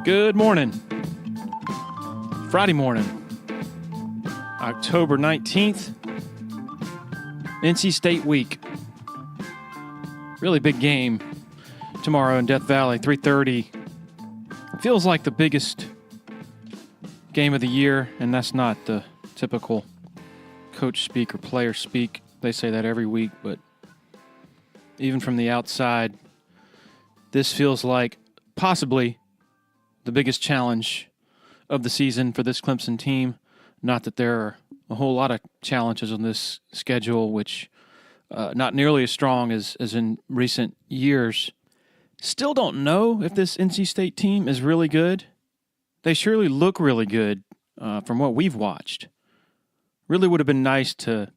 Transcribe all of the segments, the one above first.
Good morning. Friday morning, October 19th, NC State week. Really big game tomorrow in Death Valley, 3:30. Feels like the biggest game of the year, and that's not the typical coach speak or player speak. They say that every week, but even from the outside, this feels like possibly the biggest challenge of the season for this Clemson team. Not that there are a whole lot of challenges on this schedule, which not nearly as strong as in recent years. Still don't know if this NC State team is really good. They surely look really good from what we've watched. Really would have been nice to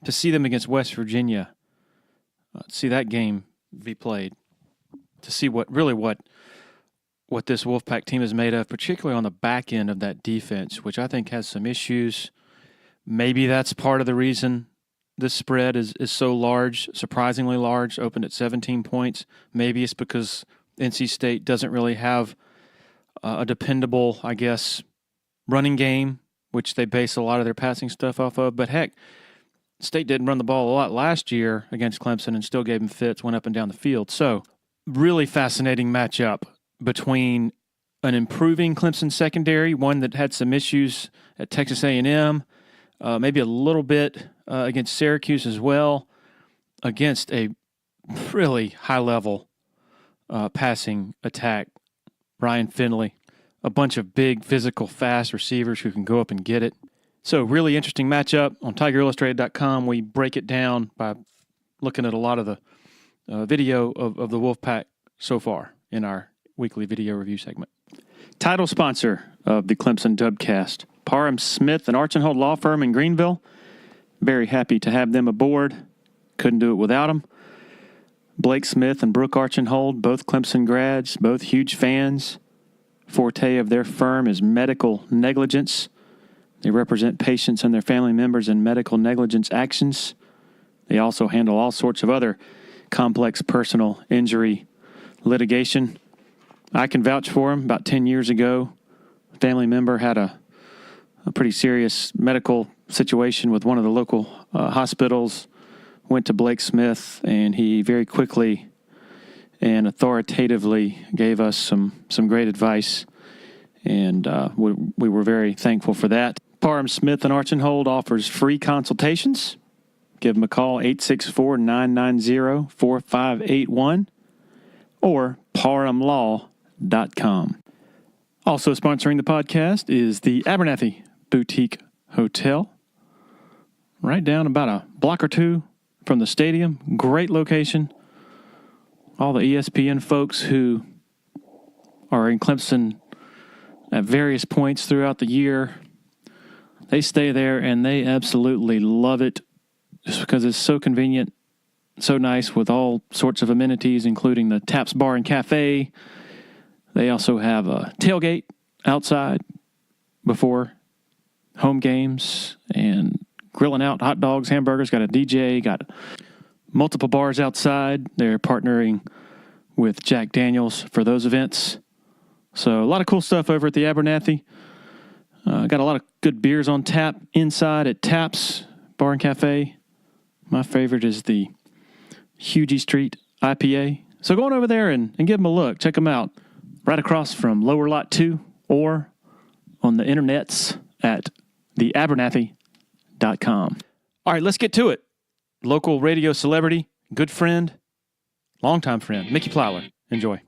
see them against West Virginia, see that game be played, to see what this Wolfpack team is made of, particularly on the back end of that defense, which I think has some issues. Maybe that's part of the reason this spread is so large, surprisingly large, opened at 17 points. Maybe it's because NC State doesn't really have a dependable, I guess, running game, which they base a lot of their passing stuff off of. But heck, State didn't run the ball a lot last year against Clemson and still gave them fits, went up and down the field. So really fascinating matchup between an improving Clemson secondary, one that had some issues at Texas A&M, maybe a little bit against Syracuse as well, against a really high-level passing attack. Ryan Finley, a bunch of big, physical, fast receivers who can go up and get it. So really interesting matchup. On TigerIllustrated.com, we break it down by looking at a lot of the video of the Wolfpack so far in our weekly video review segment. Title sponsor of the Clemson Dubcast, Parham Smith and Archenhold Law Firm in Greenville. Very happy to have them aboard. Couldn't do it without them. Blake Smith and Brooke Archenhold, both Clemson grads, both huge fans. Forte of their firm is medical negligence. They represent patients and their family members in medical negligence actions. They also handle all sorts of other complex personal injury litigation. I can vouch for him. About 10 years ago, a family member had a pretty serious medical situation with one of the local hospitals, went to Blake Smith, and he very quickly and authoritatively gave us some great advice, and we were very thankful for that. Parham Smith and Archenhold offers free consultations. Give them a call, 864-990-4581, or parhamlaw.com. Also sponsoring the podcast is the Abernathy Boutique Hotel, right down about a block or two from the stadium. Great location. All the ESPN folks who are in Clemson at various points throughout the year, they stay there and they absolutely love it just because it's so convenient, so nice with all sorts of amenities, including the Taps Bar and Cafe. They also have a tailgate outside before home games and grilling out hot dogs, hamburgers, got a DJ, got multiple bars outside. They're partnering with Jack Daniels for those events. So a lot of cool stuff over at the Abernathy. Got a lot of good beers on tap inside at Taps Bar and Cafe. My favorite is the Hugie Street IPA. So go on over there and give them a look. Check them out. Right across from Lower Lot 2 or on the internets at theabernathy.com. All right, let's get to it. Local radio celebrity, good friend, longtime friend, Mickey Plyler. Enjoy.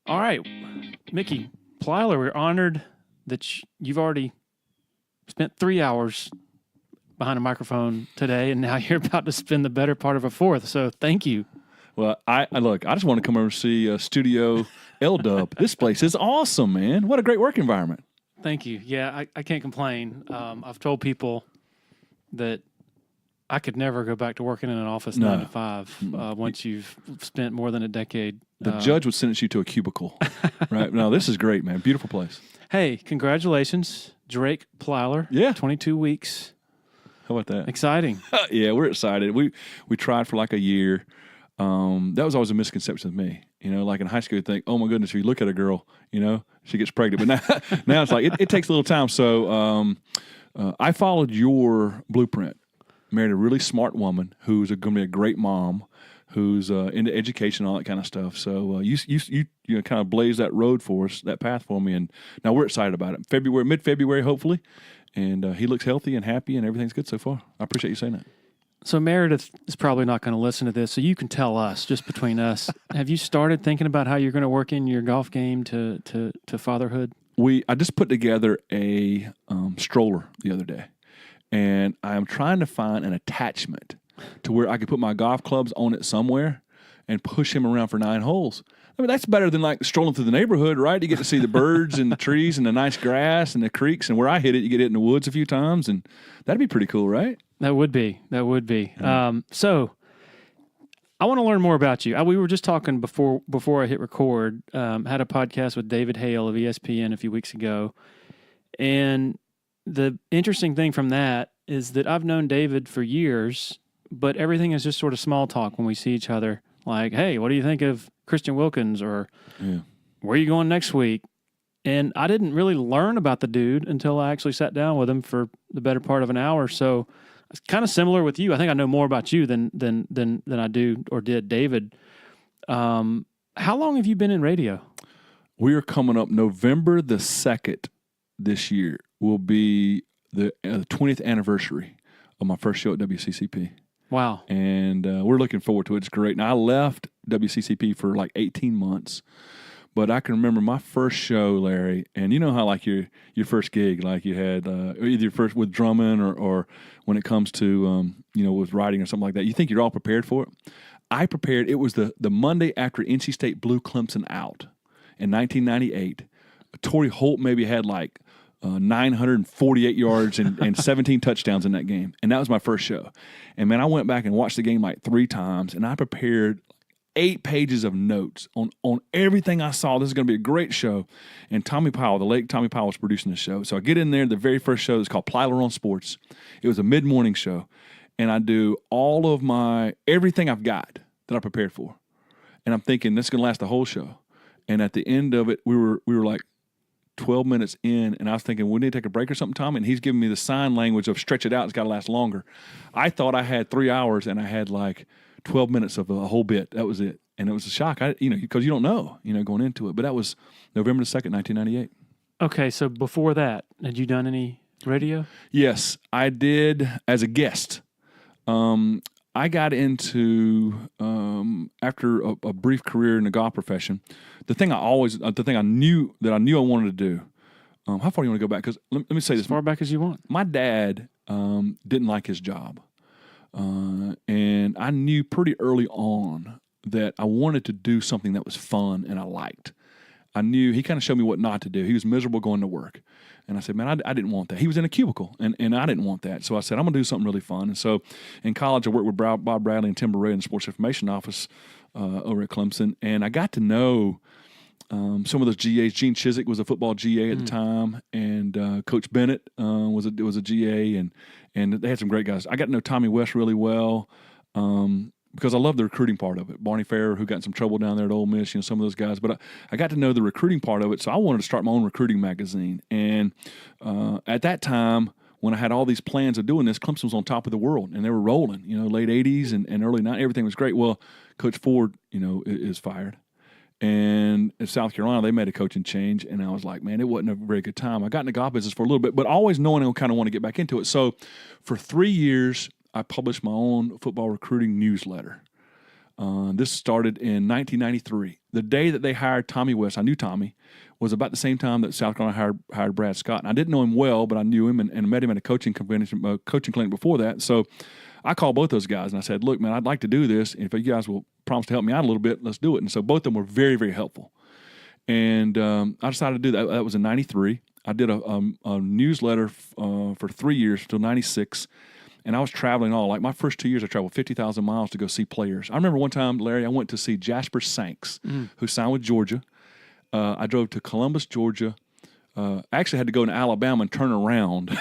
All right, Mickey Plyler, we're honored that you've already spent 3 hours behind a microphone today, and now you're about to spend the better part of a fourth. So thank you. Well, I just want to come over and see Studio L-Dub. This place is awesome, man. What a great work environment. Thank you. Yeah, I can't complain. I've told people that I could never go back to working in an office 9 to 5 once you've spent more than a decade. The judge would sentence you to a cubicle, right? No, this is great, man. Beautiful place. Hey, congratulations, Drake Plyler. Yeah. 22 weeks. How about that? Exciting. Yeah, we're excited. We tried for like a year. That was always a misconception of me. Like in high school, you think, oh my goodness, if you look at a girl, she gets pregnant. But now it's like, it takes a little time. So I followed your blueprint, married a really smart woman who's going to be a great mom, who's into education, all that kind of stuff. So you kind of blazed that road for us, that path for me. And now we're excited about it. Mid-February, hopefully. And he looks healthy and happy and everything's good so far. I appreciate you saying that. So Meredith is probably not going to listen to this, so you can tell us, just between us. Have you started thinking about how you're going to work in your golf game to fatherhood? I just put together a stroller the other day, and I'm trying to find an attachment to where I could put my golf clubs on it somewhere and push him around for 9 holes. I mean, that's better than like strolling through the neighborhood, right? You get to see the birds and the trees and the nice grass and the creeks, and where I hit it, you get hit in the woods a few times, and that'd be pretty cool, right? That would be. Yeah. So I want to learn more about you. We were just talking before I hit record. Had a podcast with David Hale of ESPN a few weeks ago. And the interesting thing from that is that I've known David for years, but everything is just sort of small talk when we see each other. Like, hey, what do you think of Christian Wilkins? Or where are you going next week? And I didn't really learn about the dude until I actually sat down with him for the better part of an hour. So it's kind of similar with you. I think I know more about you than I do or did David. How long have you been in radio? We are coming up November the 2nd this year. Will be the 20th anniversary of my first show at WCCP. Wow. And we're looking forward to it. It's great. Now, I left WCCP for like 18 months. But I can remember my first show, Larry, and you know how like your first gig, like you had either your first with drumming or when it comes to with writing or something like that, you think you're all prepared for it. I prepared. It was the Monday after NC State blew Clemson out in 1998. Torrey Holt maybe had like 948 yards and 17 touchdowns in that game, and that was my first show. And man, I went back and watched the game like 3 times, and I prepared 8 pages of notes on everything I saw. This is going to be a great show. And Tommy Powell, the late Tommy Powell, was producing the show. So I get in there, the very first show is called Plyler on Sports. It was a mid-morning show. And I do all of everything I've got that I prepared for. And I'm thinking, this is going to last the whole show. And at the end of it, we were like 12 minutes in, and I was thinking, we need to take a break or something, Tommy? And he's giving me the sign language of stretch it out. It's got to last longer. I thought I had 3 hours, and I had like 12 minutes of a whole bit. That was it. And it was a shock, because you don't know, going into it. But that was November 2nd, 1998. Okay, so before that, had you done any radio? Yes, I did as a guest. I got into, after a brief career in the golf profession, the thing I knew I wanted to do. How far do you want to go back? Because let me say this. As far back as you want. My dad didn't like his job. And I knew pretty early on that I wanted to do something that was fun and I liked. I knew he kind of showed me what not to do. He was miserable going to work. And I said, man, I didn't want that. He was in a cubicle, and I didn't want that. So I said, I'm going to do something really fun. And so in college, I worked with Bob Bradley and Tim Beret in the Sports Information Office over at Clemson. And I got to know some of those GAs. Gene Chizik was a football GA at the time, and Coach Bennett was a GA, and they had some great guys. I got to know Tommy West really well because I love the recruiting part of it. Barney Farrer, who got in some trouble down there at Ole Miss, some of those guys. But I got to know the recruiting part of it, so I wanted to start my own recruiting magazine. And at that time, when I had all these plans of doing this, Clemson was on top of the world, and they were rolling. Late 80s and early 90s, everything was great. Well, Coach Ford, is fired. And in South Carolina, they made a coaching change, and I was like, man, it wasn't a very good time. I got in the golf business for a little bit, but always knowing I kind of want to get back into it. So for 3 years, I published my own football recruiting newsletter. This started in 1993. The day that they hired Tommy West, I knew Tommy, was about the same time that South Carolina hired Brad Scott. And I didn't know him well, but I knew him and met him at a coaching clinic before that. So I called both those guys, and I said, look, man, I'd like to do this. If you guys will promise to help me out a little bit, let's do it. And so both of them were very, very helpful. And I decided to do that. That was in 93. I did a newsletter for 3 years until 96. And I was traveling all. Like my first 2 years, I traveled 50,000 miles to go see players. I remember one time, Larry, I went to see Jasper Sanks, who signed with Georgia. I drove to Columbus, Georgia. I actually had to go to Alabama and turn around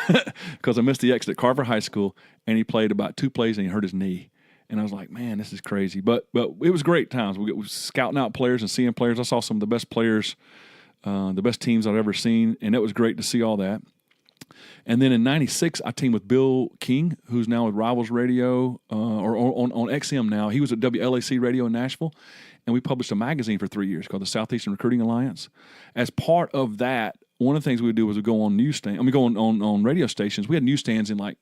because I missed the exit at Carver High School, and he played about 2 plays and he hurt his knee. And I was like, man, this is crazy. But it was great times. We were scouting out players and seeing players. I saw some of the best players, the best teams I've ever seen, and it was great to see all that. And then in '96, I teamed with Bill King, who's now with Rivals Radio, or on XM now. He was at WLAC Radio in Nashville, and we published a magazine for 3 years called the Southeastern Recruiting Alliance. As part of that, one of the things we would do was we'd go on on radio stations. We had newsstands in like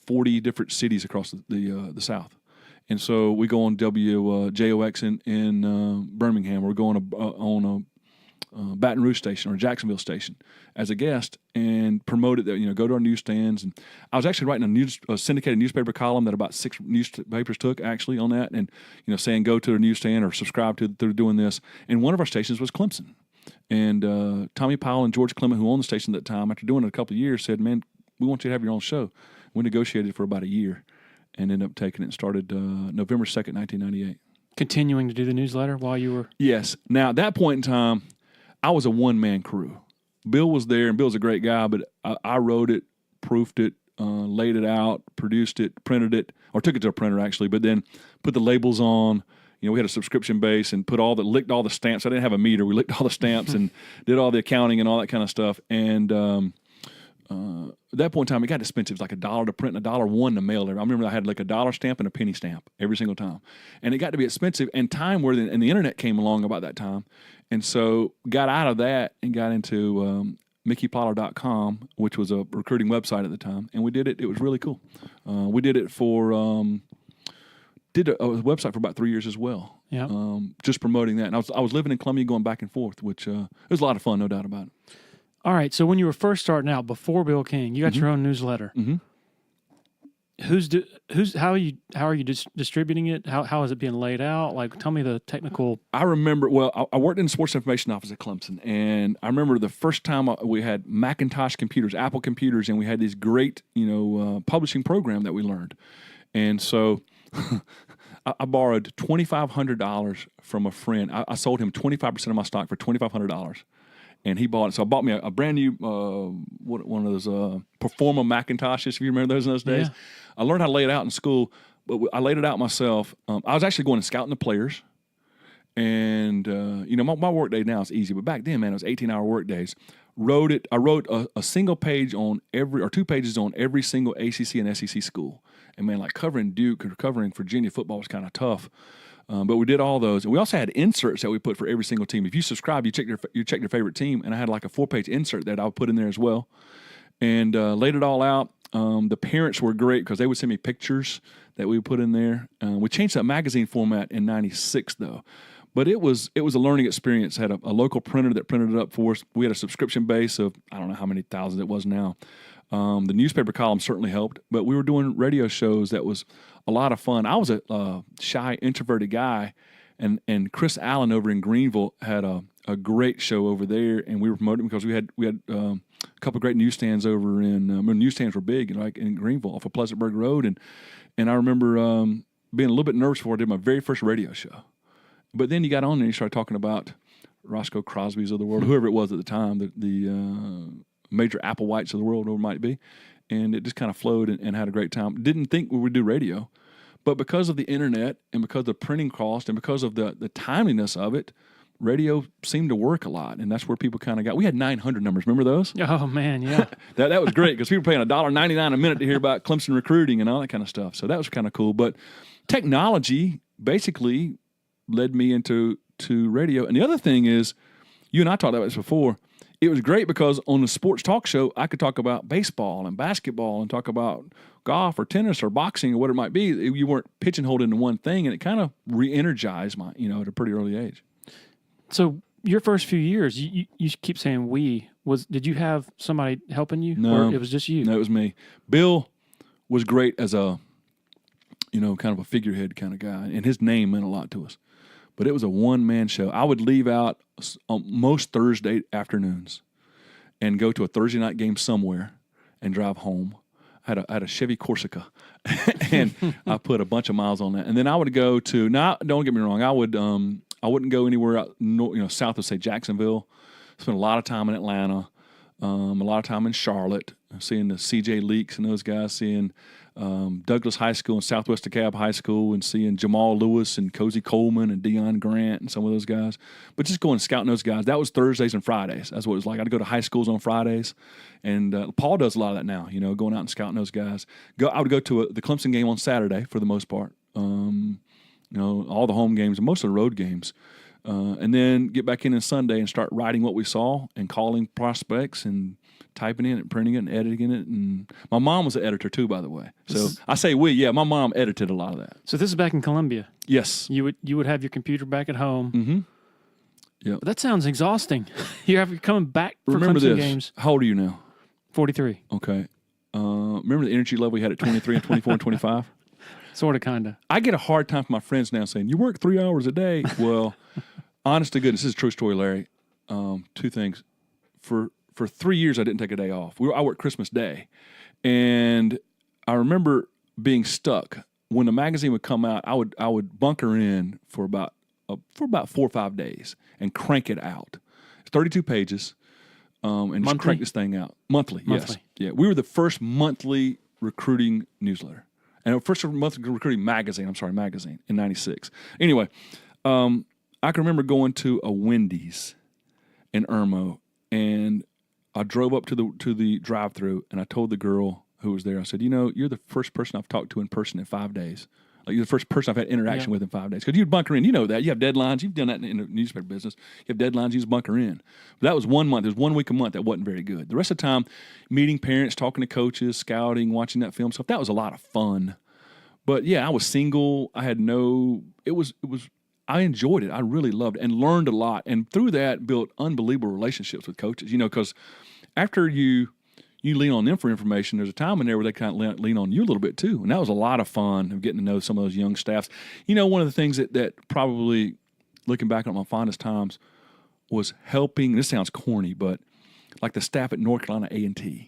40 different cities across the South. And so we go on WJOX in Birmingham, or we go on a Baton Rouge station or a Jacksonville station as a guest and promote it. Go to our newsstands. And I was actually writing a syndicated newspaper column that about 6 newspapers took actually on that, and saying go to a newsstand or subscribe to they're doing this. And one of our stations was Clemson, and Tommy Powell and George Clement, who owned the station at that time, after doing it a couple of years, said, "Man, we want you to have your own show." We negotiated for about a year and ended up taking it and started November 2nd, 1998. Continuing to do the newsletter while you were? Yes. Now, at that point in time, I was a one-man crew. Bill was there, and Bill's a great guy, but I wrote it, proofed it, laid it out, produced it, printed it, or took it to a printer, actually, but then put the labels on. We had a subscription base and licked all the stamps. I didn't have a meter. We licked all the stamps and did all the accounting and all that kind of stuff. And at that point in time, it got expensive. It was like $1 to print and $1.01 to mail. I remember I had like a $1 stamp and a penny stamp every single time. And it got to be expensive. And and the internet came along about that time. And so got out of that and got into MickeyPlyler.com, which was a recruiting website at the time. And we did it. It was really cool. We did it for did a website for about 3 years as well. Yeah. Just promoting that. And I was living in Columbia, going back and forth, which it was a lot of fun, no doubt about it. All right. So when you were first starting out, before Bill King, you got your own newsletter. Mm-hmm. How are you distributing it? How is it being laid out? Like, tell me the technical. I remember. Well, I worked in the sports information office at Clemson, and I remember the first time we had Macintosh computers, Apple computers, and we had this great, publishing program that we learned. And so I borrowed $2,500 from a friend. I sold him 25% of my stock for $2,500. And he bought it. So I bought me a brand new, one of those Performa Macintoshes, if you remember those in those days. Yeah. I learned how to lay it out in school, but I laid it out myself. I was actually going and scouting the players. And, my work day now is easy. But back then, man, it was 18-hour work days. I wrote a single page on or 2 pages on every single ACC and SEC school. And, man, like covering Duke or covering Virginia football was kind of tough. But we did all those. And we also had inserts that we put for every single team. If you subscribe, you check your favorite team. And I had like a 4-page insert that I would put in there as well. And laid it all out. The parents were great because they would send me pictures that we would put in there. We changed that magazine format in '96, though. But it was a learning experience. Had a local printer that printed it up for us. We had a subscription base of, I don't know how many thousands it was now. The newspaper column certainly helped. But we were doing radio shows that was a lot of fun. I was a shy, introverted guy, and Chris Allen over in Greenville had a great show over there, and we were promoting because we had a couple of great newsstands over in newsstands were big, like in Greenville off of Pleasantburg Road, and I remember being a little bit nervous before I did my very first radio show. But then you got on there and you started talking about Roscoe Crosby's of the world, whoever it was at the time, the major Applewhites of the world, whatever it might be. And it just kind of flowed and had a great time. Didn't think we would do radio. But because of the internet and because of the printing cost and because of the timeliness of it, radio seemed to work a lot. And that's where people kind of got. We had 900 numbers. Remember those? Oh, man, yeah. that was great because people were paying $1.99 a minute to hear about Clemson recruiting and all that kind of stuff. So that was kind of cool. But technology basically led me into radio. And the other thing is, you and I talked about this before, it was great because on the sports talk show, I could talk about baseball and basketball and talk about golf or tennis or boxing or whatever it might be. You weren't pigeonholed into one thing, and it kind of re-energized my, at a pretty early age. So your first few years, you keep saying we. Did you have somebody helping you? No. Or it was just you? No, it was me. Bill was great as a, kind of a figurehead kind of guy, and his name meant a lot to us. But it was a one-man show. I would leave out most Thursday afternoons and go to a Thursday night game somewhere and drive home. I had a Chevy Corsica, and I put a bunch of miles on that. And then I would go to. Now, don't get me wrong. I wouldn't go anywhere out, south of say Jacksonville. Spent a lot of time in Atlanta, a lot of time in Charlotte, seeing the CJ Leaks and those guys, seeing Douglas High School and Southwest DeKalb High School and seeing Jamal Lewis and Cozy Coleman and Deion Grant and some of those guys. But just going and scouting those guys, that was Thursdays and Fridays. That's what it was like. I'd go to high schools on Fridays. And Paul does a lot of that now, going out and scouting those guys. I would go to the Clemson game on Saturday for the most part. All the home games and most of the road games. And then get back in on Sunday and start writing what we saw and calling prospects and typing in it, printing it, and editing it. And my mom was an editor too, by the way. So I say we, yeah, my mom edited a lot of that. So this is back in Columbia. Yes. You would have your computer back at home. Mm-hmm. Yeah. But that sounds exhausting. You're coming back for Remember Clemson this. games. How old are you now? 43. Okay. Remember the energy level we had at 23 and 24 and 25? Sort of, kind of. I get a hard time from my friends now saying, you work 3 hours a day. Well, honest to goodness, this is a true story, Larry. 2 things. For 3 years, I didn't take a day off. I worked Christmas Day. And I remember being stuck. When the magazine would come out, I would bunker in for about 4 or 5 days and crank it out. It's 32 pages. And just crank this thing out. Monthly, yes. Yeah, we were the first monthly recruiting newsletter. And first monthly recruiting magazine in 96. Anyway, I can remember going to a Wendy's in Irmo, and I drove up to the drive-thru, and I told the girl who was there, I said, you're the first person I've talked to in person in 5 days. Like, you're the first person I've had interaction with in 5 days. Because you'd bunker in. You know that. You have deadlines. You've done that in the newspaper business. You have deadlines. You just bunker in. But that was 1 month. It was 1 week a month that wasn't very good. The rest of the time, meeting parents, talking to coaches, scouting, watching that film stuff, that was a lot of fun. But, yeah, I was single. I had I enjoyed it. I really loved it and learned a lot. And through that, built unbelievable relationships with coaches. Because after you lean on them for information, there's a time in there where they kind of lean on you a little bit too. And that was a lot of fun of getting to know some of those young staffs. One of the things that probably, looking back on my fondest times, was helping, this sounds corny, but like the staff at North Carolina A&T.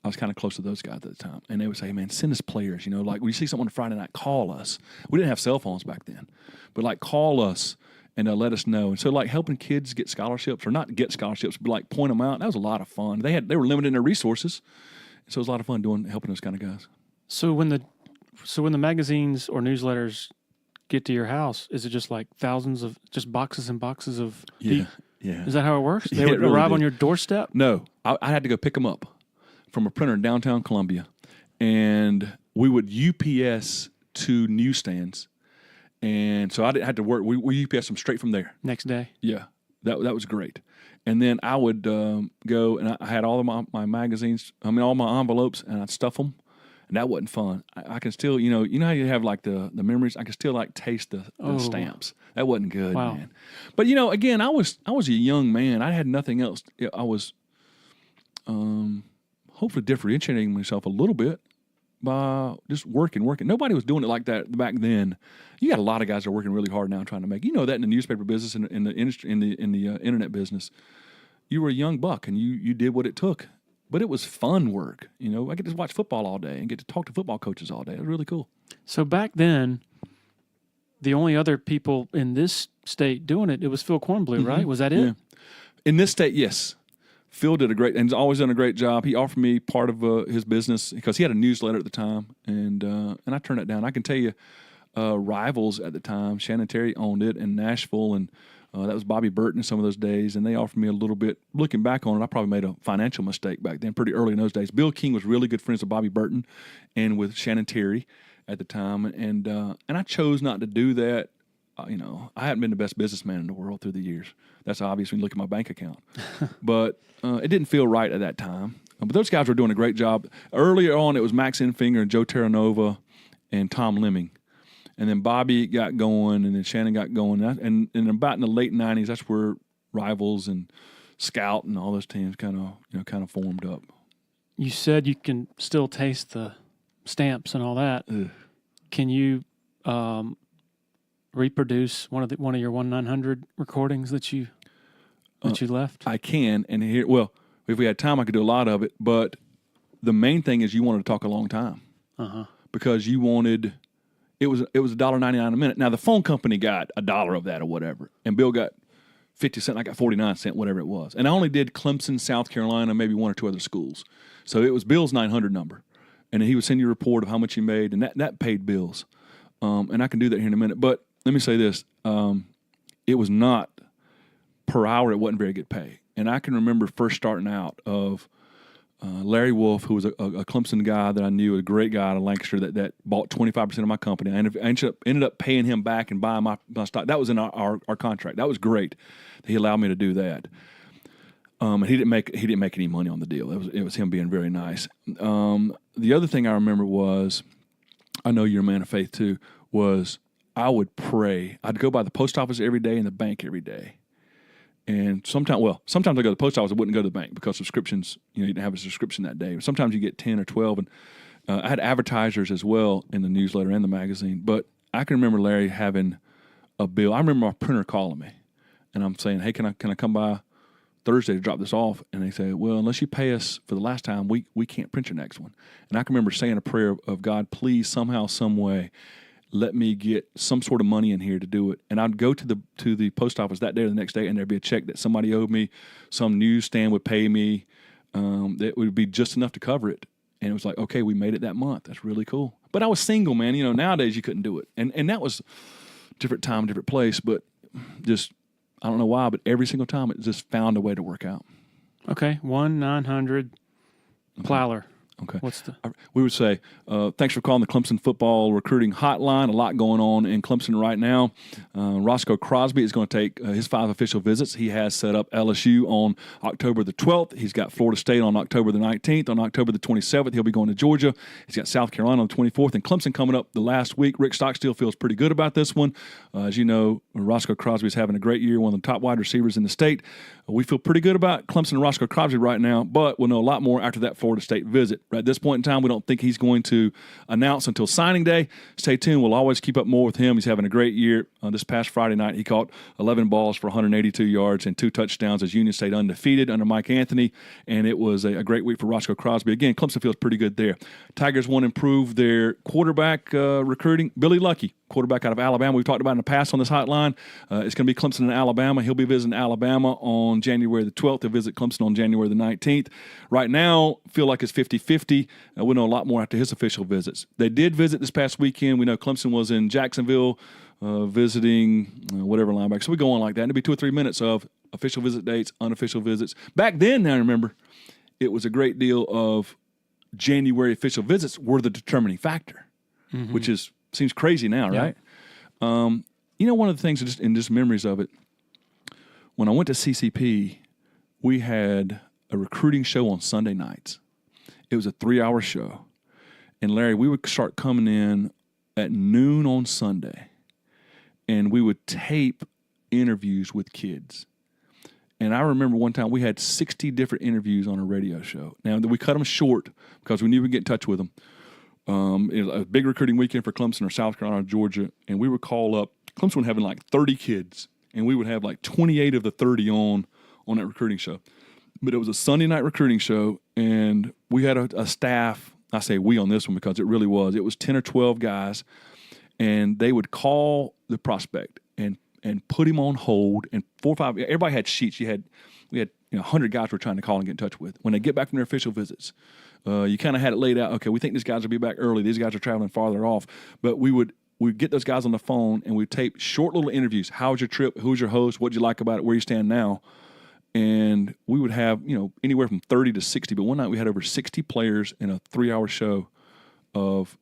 I was kind of close to those guys at the time. And they would say, man, send us players. Like when you see someone on Friday night, call us. We didn't have cell phones back then. But like call us and let us know. And so like helping kids get scholarships, or not get scholarships, but like point them out, that was a lot of fun. They were limited in their resources. So it was a lot of fun helping those kind of guys. So when the magazines or newsletters get to your house, is it just like thousands of just boxes and boxes of Yeah. Is that how it works? They Yeah, would it really arrive did. on your doorstep? No, I had to go pick them up from a printer in downtown Columbia, and we would UPS to newsstands, and so I didn't have to work. We UPS them straight from there. Next day? Yeah, that was great. And then I would go, and I had all of my magazines, all my envelopes, and I'd stuff them, and that wasn't fun. I can still, you know how you have like the memories? I can still like taste the stamps. That wasn't good, man. But, again, I was a young man. I had nothing else. I was hopefully differentiating myself a little bit by just working. Nobody was doing it like that back then. You got a lot of guys that are working really hard now trying to make. That in the newspaper business and in the industry, in the internet business, you were a young buck and you did what it took. But it was fun work. I get to watch football all day and get to talk to football coaches all day. It was really cool. So back then, the only other people in this state doing it was Phil Kornblue, right? Was that it? Yeah. In this state, yes. Phil did and he's always done a great job. He offered me part of his business because he had a newsletter at the time, and I turned it down. I can tell you, Rivals at the time, Shannon Terry owned it in Nashville, and that was Bobby Burton some of those days, and they offered me a little bit. Looking back on it, I probably made a financial mistake back then, pretty early in those days. Bill King was really good friends with Bobby Burton and with Shannon Terry at the time, and I chose not to do that. I hadn't been the best businessman in the world through the years. That's obvious when you look at my bank account. But it didn't feel right at that time. But those guys were doing a great job. Earlier on, it was Max Enfinger and Joe Terranova and Tom Lemming. And then Bobby got going, and then Shannon got going. And about in the late 90s, that's where Rivals and Scout and all those teams kind of formed up. You said you can still taste the stamps and all that. Ugh. Can you reproduce one of your 1-900 recordings that you left? I can, and if we had time, I could do a lot of it. But the main thing is you wanted to talk a long time, because you wanted. It was $1.99 a minute. Now the phone company got $1 of that or whatever, and Bill got 50 cents. I got 49 cents, whatever it was. And I only did Clemson, South Carolina, maybe one or two other schools. So it was Bill's 900 number. and he would send you a report of how much he made, and that paid bills. And I can do that here in a minute. But let me say this. It was not per hour. It wasn't very good pay. And I can remember first starting out of Larry Wolf, who was a Clemson guy that I knew, a great guy out of Lancaster that bought 25% of my company. I ended up paying him back and buying my stock. That was in our contract. That was great. He allowed me to do that. And he didn't make any money on the deal. It was him being very nice. The other thing I remember was, I know you're a man of faith too, was I would pray. I'd go by the post office every day and the bank every day. And sometimes I go to the post office. I wouldn't go to the bank because subscriptions, you didn't have a subscription that day. Sometimes you get 10 or 12. And I had advertisers as well in the newsletter and the magazine. But I can remember Larry having a bill. I remember my printer calling me. And I'm saying, hey, can I come by Thursday to drop this off? And they say, well, unless you pay us for the last time, we can't print your next one. And I can remember saying a prayer of God, please, somehow, some way, let me get some sort of money in here to do it. And I'd go to the post office that day or the next day, and there'd be a check that somebody owed me. Some newsstand would pay me. That would be just enough to cover it. And it was like, okay, we made it that month. That's really cool. But I was single, man. Nowadays you couldn't do it. And that was different time, different place. But just, I don't know why, but every single time it just found a way to work out. Okay, 1-900 Plyler. Okay. What's We would say, thanks for calling the Clemson football recruiting hotline. A lot going on in Clemson right now. Roscoe Crosby is going to take his 5 official visits. He has set up LSU on October the 12th. He's got Florida State on October the 19th. On October the 27th, he'll be going to Georgia. He's got South Carolina on the 24th. And Clemson coming up the last week. Rick Stockstill feels pretty good about this one. As you know, Roscoe Crosby is having a great year, one of the top wide receivers in the state. We feel pretty good about Clemson and Roscoe Crosby right now, but we'll know a lot more after that Florida State visit. At this point in time, we don't think he's going to announce until signing day. Stay tuned. We'll always keep up more with him. He's having a great year. This past Friday night, he caught 11 balls for 182 yards and 2 touchdowns as Union State undefeated under Mike Anthony, and it was a great week for Roscoe Crosby. Again, Clemson feels pretty good there. Tigers want to improve their quarterback recruiting. Billy Luckey, quarterback out of Alabama. We've talked about in the past on this hotline. It's going to be Clemson and Alabama. He'll be visiting Alabama on January the 12th. He'll visit Clemson on January the 19th. Right now, feel like it's 50-50. We'll know a lot more after his official visits. They did visit this past weekend. We know Clemson was in Jacksonville visiting whatever linebacker. So we go on like that. And it'll be 2 or 3 minutes of official visit dates, unofficial visits. Back then, now I remember, it was a great deal of January official visits were the determining factor, which seems crazy now, right? One of the things just memories of it, when I went to CCP, we had a recruiting show on Sunday nights. It was a 3-hour show. And Larry, we would start coming in at noon on Sunday, and we would tape interviews with kids. And I remember one time we had 60 different interviews on a radio show. Now, we cut them short because we knew we'd get in touch with them. It was a big recruiting weekend for Clemson or South Carolina or Georgia, and we would call up. Clemson would have like 30 kids, and we would have like 28 of the 30 on that recruiting show. But it was a Sunday night recruiting show, and we had a staff. I say we on this one because it really was. It was 10 or 12 guys, and they would call the prospect and put him on hold. And 4 or 5, everybody had sheets. We had 100 guys we're trying to call and get in touch with. When they get back from their official visits, you kind of had it laid out. Okay, we think these guys will be back early. These guys are traveling farther off. But we'd get those guys on the phone, and we'd tape short little interviews. How was your trip? Who's your host? What'd you like about it? Where you stand now? And we would have, anywhere from 30 to 60. But one night we had over 60 players in a 3-hour show of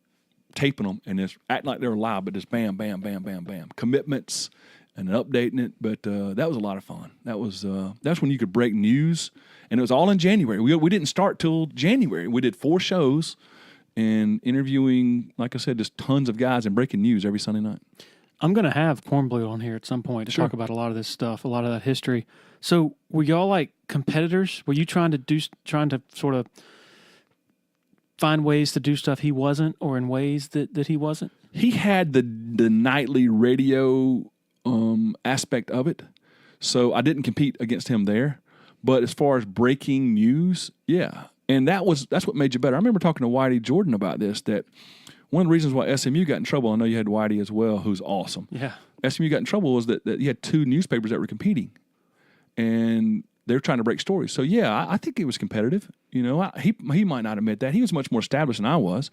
taping them and just acting like they were live, but just bam, bam, bam, bam, bam. Commitments and updating it. But that was a lot of fun. That's when you could break news. And it was all in January. We didn't start till January. We did 4 shows and interviewing, like I said, just tons of guys and breaking news every Sunday night. I'm going to have Cornblue on here at some point to talk about a lot of this stuff, a lot of that history. So were y'all like competitors? Were you trying to sort of find ways to do stuff he wasn't, or in ways that he wasn't? He had the nightly radio aspect of it, so I didn't compete against him there. But as far as breaking news, yeah. And that's what made you better. I remember talking to Whitey Jordan about this, that one of the reasons why SMU got in trouble, I know you had Whitey as well, who's awesome. Yeah. SMU got in trouble was that you had 2 newspapers that were competing. And they're trying to break stories. So, yeah, I think it was competitive. He might not admit that. He was much more established than I was.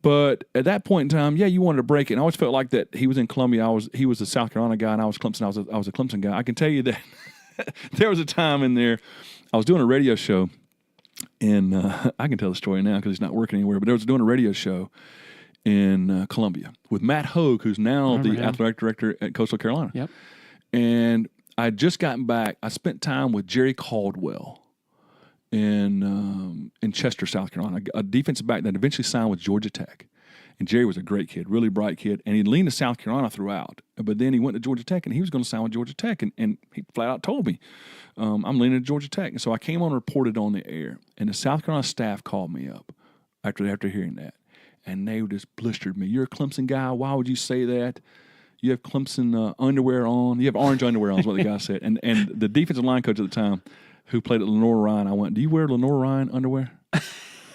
But at that point in time, yeah, you wanted to break it. And I always felt like that he was in Columbia. He was the South Carolina guy, and I was Clemson. I was a Clemson guy. I can tell you that there was a time in there, I was doing a radio show, and I can tell the story now because he's not working anywhere, but I was doing a radio show in Columbia with Matt Hogue, who's now the athletic director at Coastal Carolina. Yep. And I had just gotten back. I spent time with Jerry Caldwell in Chester, South Carolina, a defensive back that eventually signed with Georgia Tech. And Jerry was a great kid, really bright kid, and he leaned to South Carolina throughout. But then he went to Georgia Tech, and he was going to sign with Georgia Tech, and he flat out told me, I'm leaning to Georgia Tech. And so I came on and reported on the air, and the South Carolina staff called me up after hearing that, and they just blistered me. You're a Clemson guy. Why would you say that? You have Clemson underwear on. You have orange underwear on is what the guy said. And the defensive line coach at the time, who played at Lenore Ryan, I went, do you wear Lenore Ryan underwear?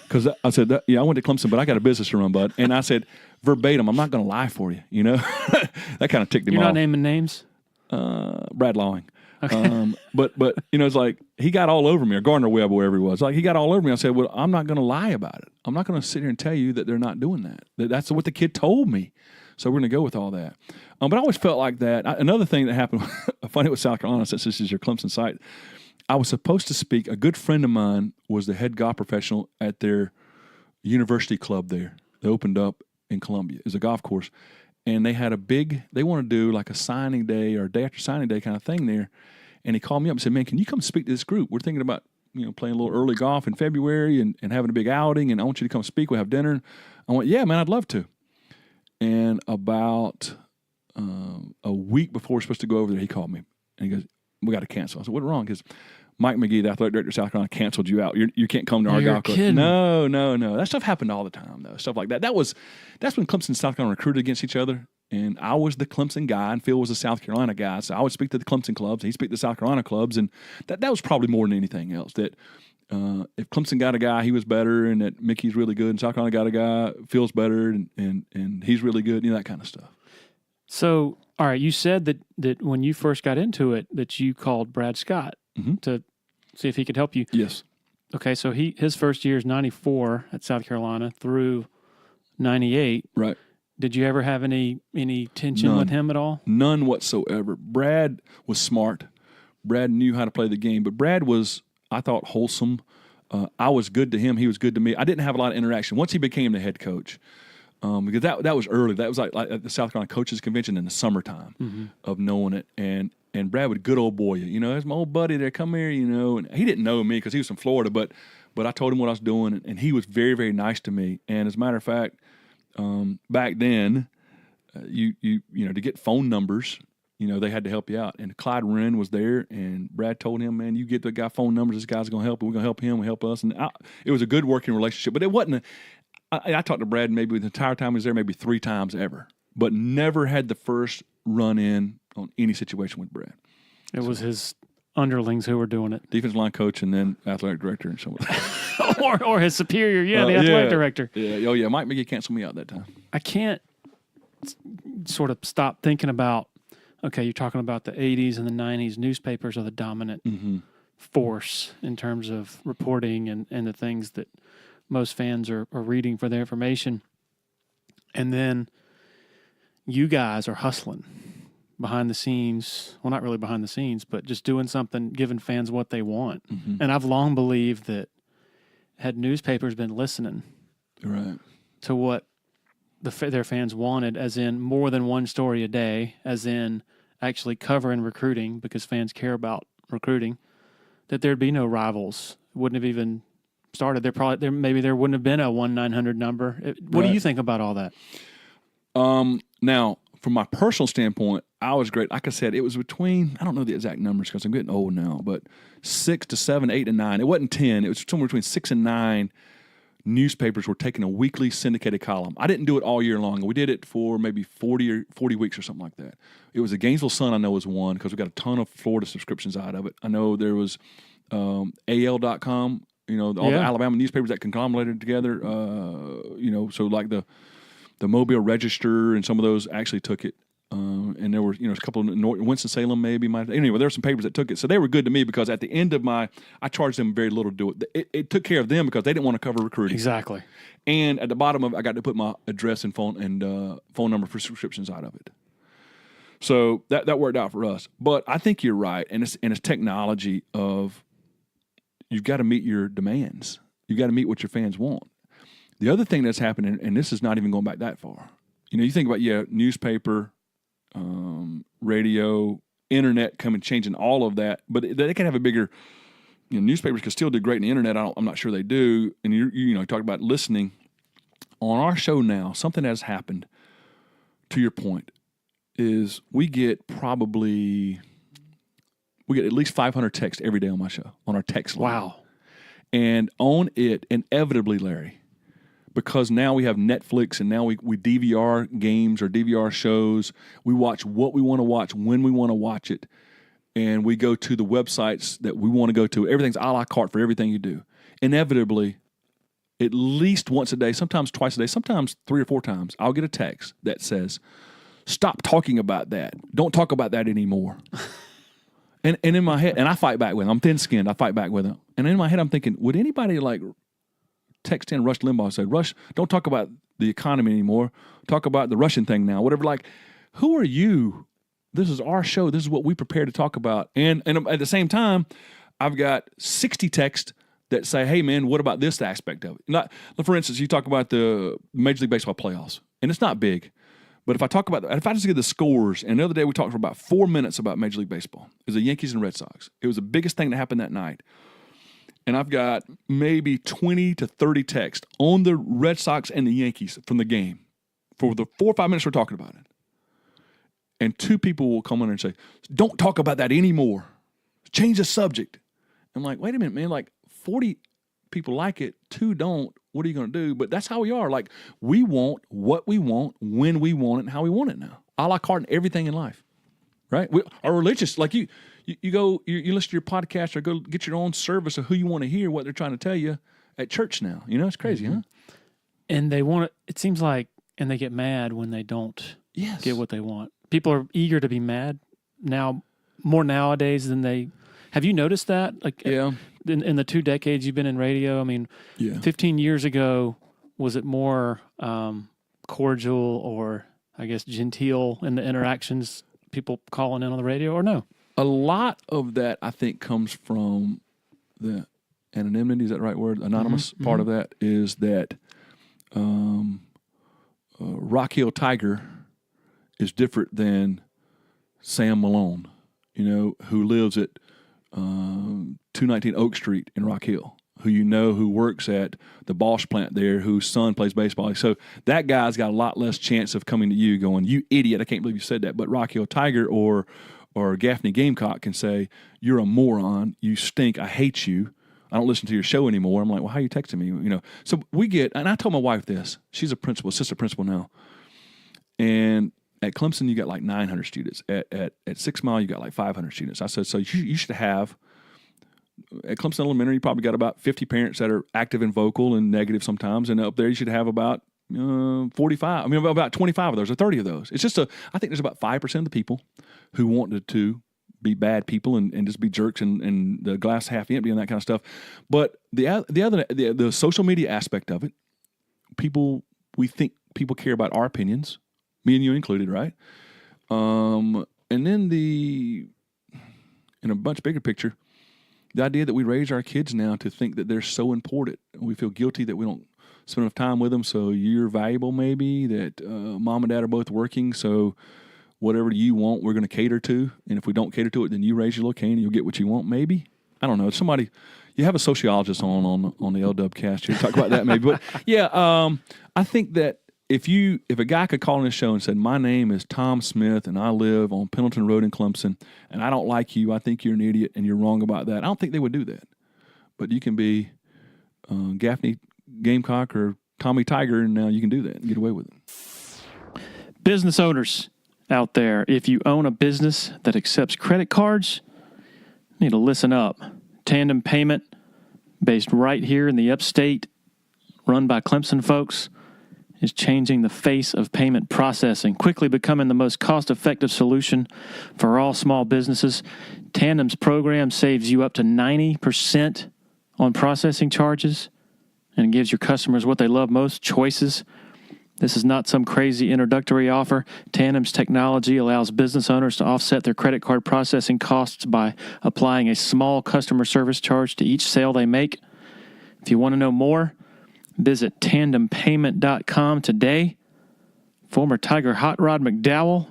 Because I said, I went to Clemson, but I got a business to run, bud. And I said, verbatim, I'm not going to lie for you, That kind of ticked him off. You're not naming names? Brad Lawing. Okay. But it's like he got all over me, or Gardner Webb, wherever he was. Like he got all over me. I said, well, I'm not going to lie about it. I'm not going to sit here and tell you that they're not doing that. That's what the kid told me. So we're going to go with all that. But I always felt like that. Another thing that happened, funny with South Carolina, since this is your Clemson site, I was supposed to speak. A good friend of mine was the head golf professional at their university club there. They opened up in Columbia. It was a golf course. And they had they want to do like a signing day or day after signing day kind of thing there. And he called me up and said, man, can you come speak to this group? We're thinking about, playing a little early golf in February and having a big outing, and I want you to come speak. We'll have dinner. I went, yeah, man, I'd love to. And about a week before we're supposed to go over there, he called me. And he goes, we got to cancel. I said, what's wrong? Because Mike McGee, the athletic director of South Carolina, canceled you out. You can't come to our golf club. No. That stuff happened all the time, though. Stuff like that. That's when Clemson and South Carolina recruited against each other. And I was the Clemson guy, and Phil was the South Carolina guy. So I would speak to the Clemson clubs, and he'd speak to the South Carolina clubs. And that was probably more than anything else. That if Clemson got a guy, he was better, and that Mickey's really good, and South Carolina got a guy, Phil's better, and he's really good, that kind of stuff. So, all right, you said that when you first got into it, that you called Brad Scott to see if he could help you. Yes. Okay, so his first year is 94 at South Carolina through 98. Right. Did you ever have any tension with him at all? None whatsoever. Brad was smart. Brad knew how to play the game, but Brad was, I thought, wholesome. I was good to him. He was good to me. I didn't have a lot of interaction. Once he became the head coach, because that was early. That was like at the South Carolina Coaches Convention in the summertime of knowing it. And Brad would good old boy you. There's my old buddy there. Come here, And he didn't know me because he was from Florida, but I told him what I was doing, and he was very, very nice to me. And as a matter of fact, back then, to get phone numbers, they had to help you out. And Clyde Wren was there, and Brad told him, man, you get the guy phone numbers, this guy's going to help, and we're going to help him, we help us. And it was a good working relationship. But it wasn't I talked to Brad maybe the entire time he was there, maybe 3 times ever, but never had the first run in on any situation with Brad. It was his underlings who were doing it. Defensive line coach and then athletic director and so on. or his superior, the athletic director. Yeah, oh yeah, Mike McGee canceled me out that time. I can't sort of stop thinking about, okay, you're talking about the 80s and the 90s. Newspapers are the dominant force in terms of reporting and the things that most fans are reading for their information. And then you guys are hustling behind the scenes. Well, not really behind the scenes, but just doing something, giving fans what they want. And I've long believed that had newspapers been listening to what their fans wanted, as in more than one story a day, as in actually covering recruiting, because fans care about recruiting, that there'd be no rivals. Wouldn't have even started. Maybe there wouldn't have been a 1-900 number. What do you think about all that? Now, from my personal standpoint, I was great. Like I said, it was between, I don't know the exact numbers because I'm getting old now, but 6 to 7, 8 to 9. It wasn't 10. It was somewhere between 6 and 9 newspapers were taking a weekly syndicated column. I didn't do it all year long. We did it for maybe 40 weeks or something like that. It was the Gainesville Sun, I know, was one because we got a ton of Florida subscriptions out of it. I know there was AL.com, all the Alabama newspapers that conglomerated together, so like the Mobile Register and some of those actually took it. and there were, a couple of Winston-Salem maybe. Anyway, there were some papers that took it. So they were good to me because at the end of I charged them very little to do it. It took care of them because they didn't want to cover recruiting. Exactly. And at the bottom of it, I got to put my address and phone number for subscriptions out of it. So that worked out for us. But I think you're right. And it's technology of you've got to meet your demands. You've got to meet what your fans want. The other thing that's happening, and this is not even going back that far, you think about, newspaper, radio, internet changing all of that, but they can have a bigger, newspapers can still do great in the internet. I'm not sure they do. And you talk about listening on our show now, something that has happened to your point is we get at least 500 texts every day on my show, on our text line. Wow. And on it, inevitably, Larry, because now we have Netflix and now we DVR games or DVR shows. We watch what we want to watch when we want to watch it. And we go to the websites that we want to go to. Everything's a la carte for everything you do. Inevitably, at least once a day, sometimes twice a day, sometimes 3 or 4 times, I'll get a text that says, stop talking about that. Don't talk about that anymore. and in my head, and I fight back with them. I'm thin-skinned. I fight back with them. And in my head, I'm thinking, would anybody text in Rush Limbaugh and said, Rush, don't talk about the economy anymore. Talk about the Russian thing now. Whatever. Who are you? This is our show. This is what we prepare to talk about. And at the same time, I've got 60 texts that say, hey, man, what about this aspect of it? For instance, you talk about the Major League Baseball playoffs, and it's not big. But if I just get the scores, and the other day we talked for about 4 minutes about Major League Baseball. It was the Yankees and Red Sox. It was the biggest thing that happened that night. And I've got maybe 20 to 30 texts on the Red Sox and the Yankees from the game for the 4 or 5 minutes we're talking about it. And 2 people will come in and say, don't talk about that anymore. Change the subject. I'm like, wait a minute, man. 40 people like it, 2 don't. What are you going to do? But that's how we are. We want what we want, when we want it, and how we want it now. A la carte in everything in life, right? We are religious. You go, you listen to your podcast or go get your own service of who you want to hear, what they're trying to tell you at church now. It's crazy, huh? And they want it seems like, and they get mad when they don't get what they want. People are eager to be mad now, more nowadays than they. Have you noticed that? In the 2 decades you've been in radio, 15 years ago, was it more cordial or, I guess, genteel in the interactions, people calling in on the radio, or no? A lot of that, I think, comes from the anonymity. Is that the right word? Anonymous part of that is that Rock Hill Tiger is different than Sam Malone, who lives at 219 Oak Street in Rock Hill, who works at the Bosch plant there, whose son plays baseball. So that guy's got a lot less chance of coming to you going, you idiot, I can't believe you said that. But Rock Hill Tiger or Gaffney Gamecock can say, you're a moron, you stink, I hate you, I don't listen to your show anymore. I'm like, well, how are you texting me? So we get, and I told my wife this, she's assistant principal now. And at Clemson, you got 900 students. At 6 Mile, you got 500 students. I said, so you should have, at Clemson Elementary, you probably got about 50 parents that are active and vocal and negative sometimes. And up there, you should have about 45. About 25 of those or 30 of those. It's just I think there's about 5% of the people who wanted to be bad people and just be jerks and the glass half empty and that kind of stuff. But the social media aspect of it, we think people care about our opinions, me and you included, right? And then in a much bigger picture, the idea that we raise our kids now to think that they're so important. We feel guilty that we don't spend enough time with them, so you're valuable maybe, that mom and dad are both working, so whatever you want, we're going to cater to. And if we don't cater to it, then you raise your little cane and you'll get what you want, maybe. I don't know. You have a sociologist on the Dubcast here to talk about that maybe. But yeah, I think that if a guy could call in this show and said, my name is Tom Smith and I live on Pendleton Road in Clemson and I don't like you, I think you're an idiot and you're wrong about that, I don't think they would do that. But you can be Gaffney Gamecock or Tommy Tiger, and now you can do that and get away with it. Business owners out there, if you own a business that accepts credit cards, you need to listen up. Tandem Payment, based right here in the Upstate, run by Clemson folks, is changing the face of payment processing, quickly becoming the most cost-effective solution for all small businesses. Tandem's program saves you up to 90% on processing charges and gives your customers what they love most, choices. This is not some crazy introductory offer. Tandem's technology allows business owners to offset their credit card processing costs by applying a small customer service charge to each sale they make. If you want to know more, visit tandempayment.com today. Former Tiger Hot Rod McDowell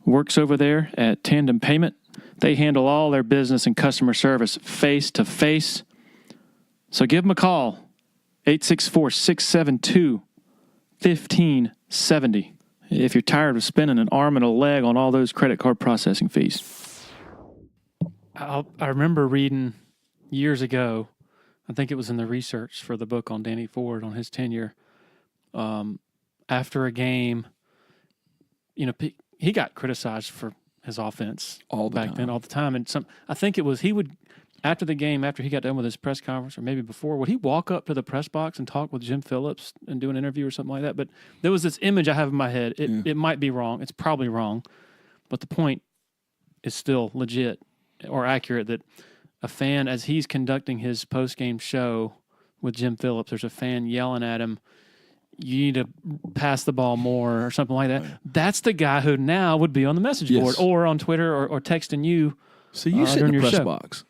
works over there at Tandem Payment. They handle all their business and customer service face-to-face. So give them a call, 864-672-1570, if you're tired of spending an arm and a leg on all those credit card processing fees. I remember reading years ago, I think it was in the research for the book on Danny Ford, on his tenure. After a game, he got criticized for his offense all the time. And I think it was he would, after the game, after he got done with his press conference, or maybe before, would he walk up to the press box and talk with Jim Phillips and do an interview or something like that? But there was this image I have in my head. It might be wrong. It's probably wrong. But the point is still legit or accurate that a fan, as he's conducting his post-game show with Jim Phillips, there's a fan yelling at him, you need to pass the ball more or something like that. That's the guy who now would be on the message board or on Twitter or texting you. So you sit in the press box,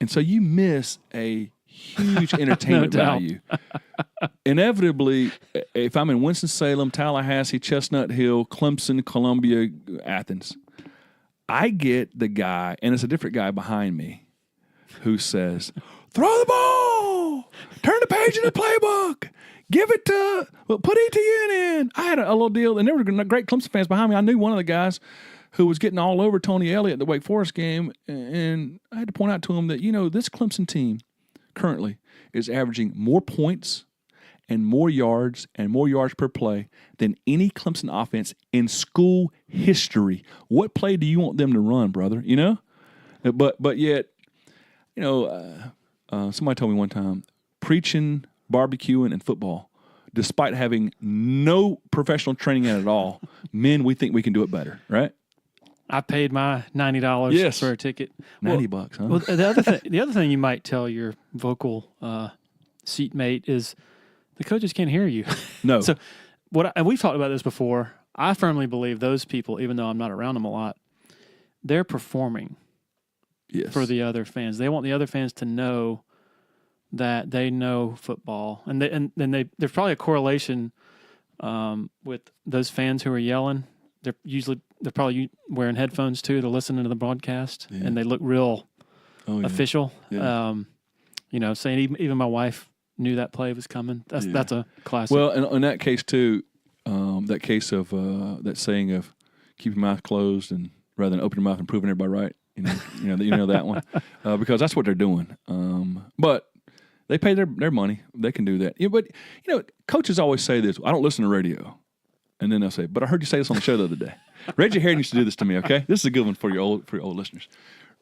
and so you miss a huge entertainment value. Inevitably, if I'm in Winston-Salem, Tallahassee, Chestnut Hill, Clemson, Columbia, Athens, I get the guy, and it's a different guy behind me, who says, throw the ball, turn the page in the playbook, give it to, put ETN in. I had a little deal, and there were great Clemson fans behind me. I knew one of the guys who was getting all over Tony Elliott at the Wake Forest game, and I had to point out to him that, this Clemson team currently is averaging more points and more yards per play than any Clemson offense in school history. What play do you want them to run, brother? But yet, somebody told me one time, preaching, barbecuing, and football, despite having no professional training in it at all, we think we can do it better, right? I paid my $90 for a ticket. $90, huh? Well, the other thing you might tell your vocal seatmate is the coaches can't hear you. No. So and we've talked about this before. I firmly believe those people, even though I'm not around them a lot, they're performing for the other fans. They want the other fans to know that they know football, and there's probably a correlation with those fans who are yelling. They're probably wearing headphones too to listen to the broadcast, and they look real official. Yeah. Saying even my wife knew that play was coming. That's a classic. Well, and in that case too, that case of that saying of keep your mouth closed and rather than open your mouth and proving everybody right. You know that one because that's what they're doing. But they pay their money. They can do that. But coaches always say this. I don't listen to radio, and then they'll say, "But I heard you say this on the show the other day." Reggie Heron used to do this to me. Okay, this is a good one for your old listeners.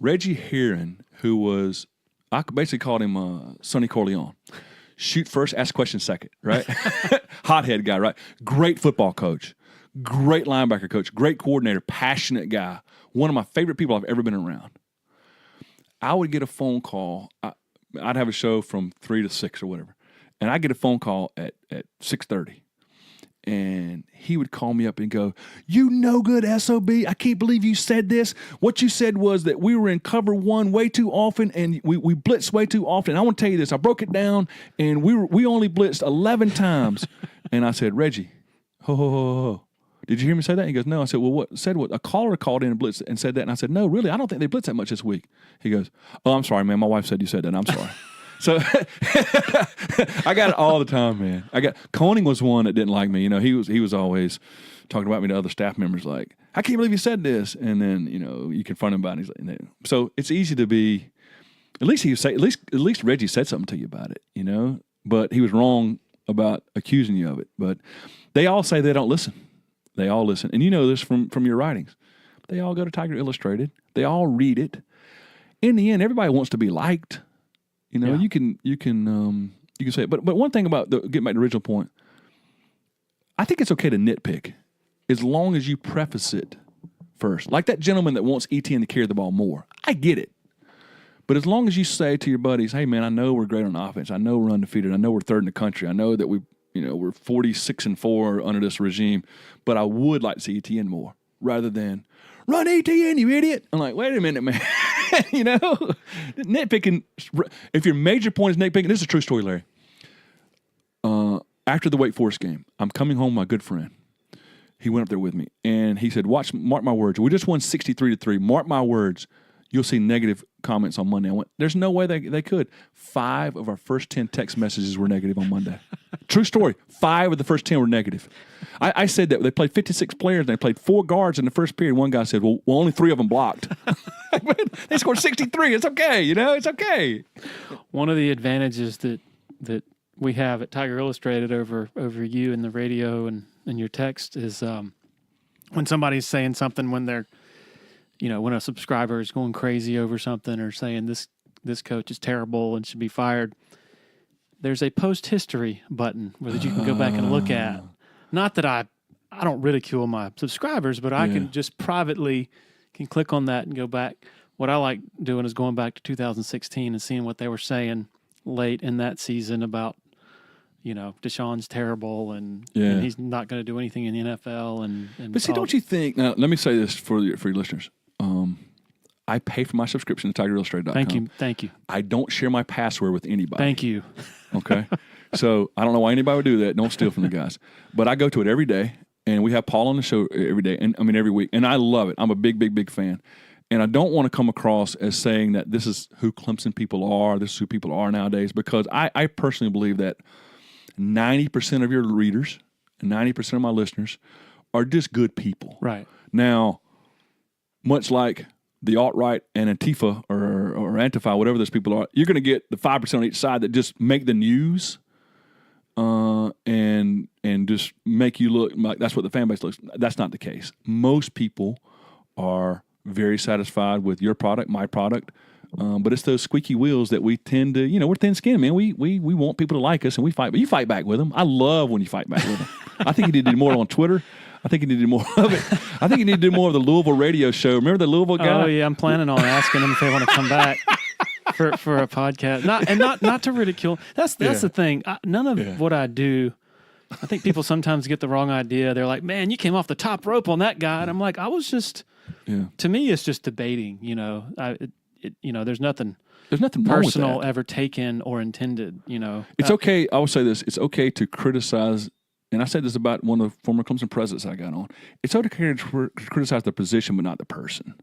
Reggie Heron, who was, I basically called him Sonny Corleone. Shoot first, ask questions second, right? Hothead guy, right? Great football coach, great linebacker coach, great coordinator, passionate guy. One of my favorite people I've ever been around. I would get a phone call. I'd have a show from 3 to 6 or whatever, and I'd get a phone call at 6:30. And he would call me up and go, "You no good SOB, I can't believe you said this. What you said was that we were in cover one way too often and we blitzed way too often. And I want to tell you this. I broke it down and we only blitzed 11 times." And I said, "Reggie, ho. Did you hear me say that?" He goes, "No." I said, "Well, what said what?" A caller called in and blitzed and said that. And I said, "No, really, I don't think they blitzed that much this week." He goes, "Oh, I'm sorry, man. My wife said you said that. I'm sorry." So I got it all the time, man. Koenig was one that didn't like me. He was always talking about me to other staff members like, "I can't believe you said this." And then, you confront him about it. He's like, "No." So it's easy to be, at least Reggie said something to you about it, but he was wrong about accusing you of it. But they all say they don't listen. They all listen. And you know this from your writings. They all go to Tiger Illustrated. They all read it. In the end, everybody wants to be liked. You can say it. But one thing about getting back to the original point, I think it's okay to nitpick as long as you preface it first. Like that gentleman that wants ETN to carry the ball more. I get it. But as long as you say to your buddies, hey, man, I know we're great on offense. I know we're undefeated. I know we're third in the country. I know that we're 46-4 under this regime. But I would like to see ETN more rather than run ETN, you idiot. I'm like, wait a minute, man. Nitpicking. If your major point is nitpicking, this is a true story, Larry. After the Wake Forest game, I'm coming home, my good friend. He went up there with me, and he said, mark my words. We just won 63-3. Mark my words. You'll see negative comments on Monday. I went, there's no way they could. 5 of our first 10 text messages were negative on Monday. True story. 5 of the first 10 were negative. I said that they played 56 players, and they played 4 guards in the first period. One guy said, well only 3 of them blocked. They scored 63. It's okay. It's okay. One of the advantages that we have at Tiger Illustrated over you and the radio and your text is when somebody's saying something, when they're, when a subscriber is going crazy over something or saying this coach is terrible and should be fired, there's a post history button where that you can go back and look at. Not that I don't ridicule my subscribers, but I can just privately can click on that and go back. What I like doing is going back to 2016 and seeing what they were saying late in that season about, Deshaun's terrible and he's not going to do anything in the NFL. And but see, don't you think? Now, let me say this for your listeners. I pay for my subscription to TigerIllustrated.com. Thank you. I don't share my password with anybody. Thank you. Okay, so I don't know why anybody would do that. Don't steal from the guys. But I go to it every day, and we have Paul on the show every day, and every week, and I love it. I'm a big fan. And I don't want to come across as saying that this is who Clemson people are, this is who people are nowadays, because I personally believe that 90% of your readers and 90% of my listeners are just good people. Right. Now, much like the alt-right and Antifa or Antifa, whatever those people are, you're going to get the 5% on each side that just make the news and just make you look like that's what the fan base looks. That's not the case. Most people are very satisfied with your product, my product. But it's those squeaky wheels that we tend to, we're thin-skinned, man. We want people to like us, and we fight. But you fight back with them. I love when you fight back with them. I think you need to do more on Twitter. I think you need to do more of it. I think you need to do more of the Louisville radio show. Remember the Louisville guy? Oh, yeah. I'm planning on asking them if they want to come back for a podcast. Not to ridicule. That's the thing. None of what I do, I think people sometimes get the wrong idea. They're like, man, you came off the top rope on that guy. And I'm like, I was just, to me, it's just debating, there's nothing personal ever taken or intended, It's okay. I will say this. It's okay to criticize, and I said this about one of the former Clemson presidents I got on. It's okay to criticize the position, but not the person.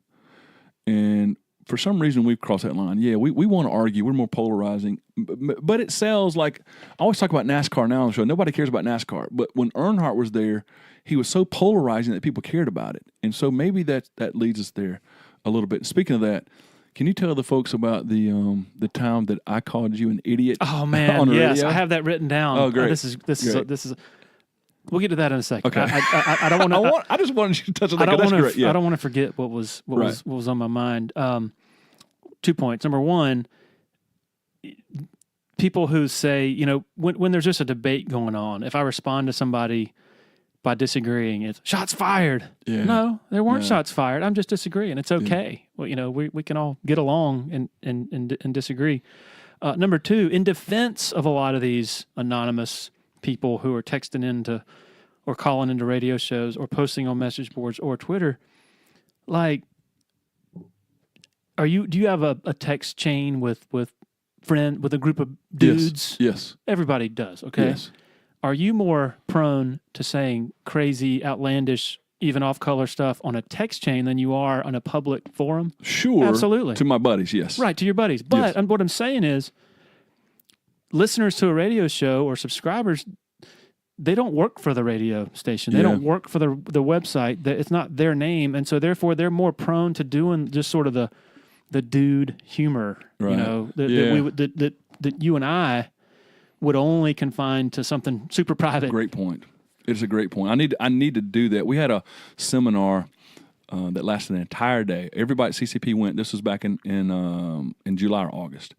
And for some reason, we've crossed that line. Yeah, we want to argue. We're more polarizing. But it sells like, I always talk about NASCAR now on the show. Nobody cares about NASCAR. But when Earnhardt was there, he was so polarizing that people cared about it. And so maybe that leads us there a little bit. Speaking of that, can you tell the folks about the time that I called you an idiot? Oh man, on yes, radio? I have that written down. Oh great, this is. We'll get to that in a second. Okay. I don't want to. I just wanted you to touch on that. I don't want to forget what was on my mind. 2 points. Number one, people who say, when there's just a debate going on, if I respond to somebody by disagreeing, it's shots fired. Yeah. No, there weren't shots fired. I'm just disagreeing. It's okay. Yeah. Well, we can all get along and disagree. Number two, in defense of a lot of these anonymous people who are texting into or calling into radio shows or posting on message boards or Twitter, like, do you have a text chain with a group of dudes? Yes. Everybody does. Okay. Yes. Are you more prone to saying crazy, outlandish, even off-color stuff on a text chain than you are on a public forum? Sure. Absolutely. To my buddies, yes. Right, to your buddies. But what I'm saying is, listeners to a radio show or subscribers, they don't work for the radio station. They don't work for the website. It's not their name. And so, therefore, they're more prone to doing just sort of the dude humor, right. that you and I would only confine to something super private. Great point. It's a great point. I need to do that. We had a seminar that lasted an entire day. Everybody at CCP went. This was back in July or August,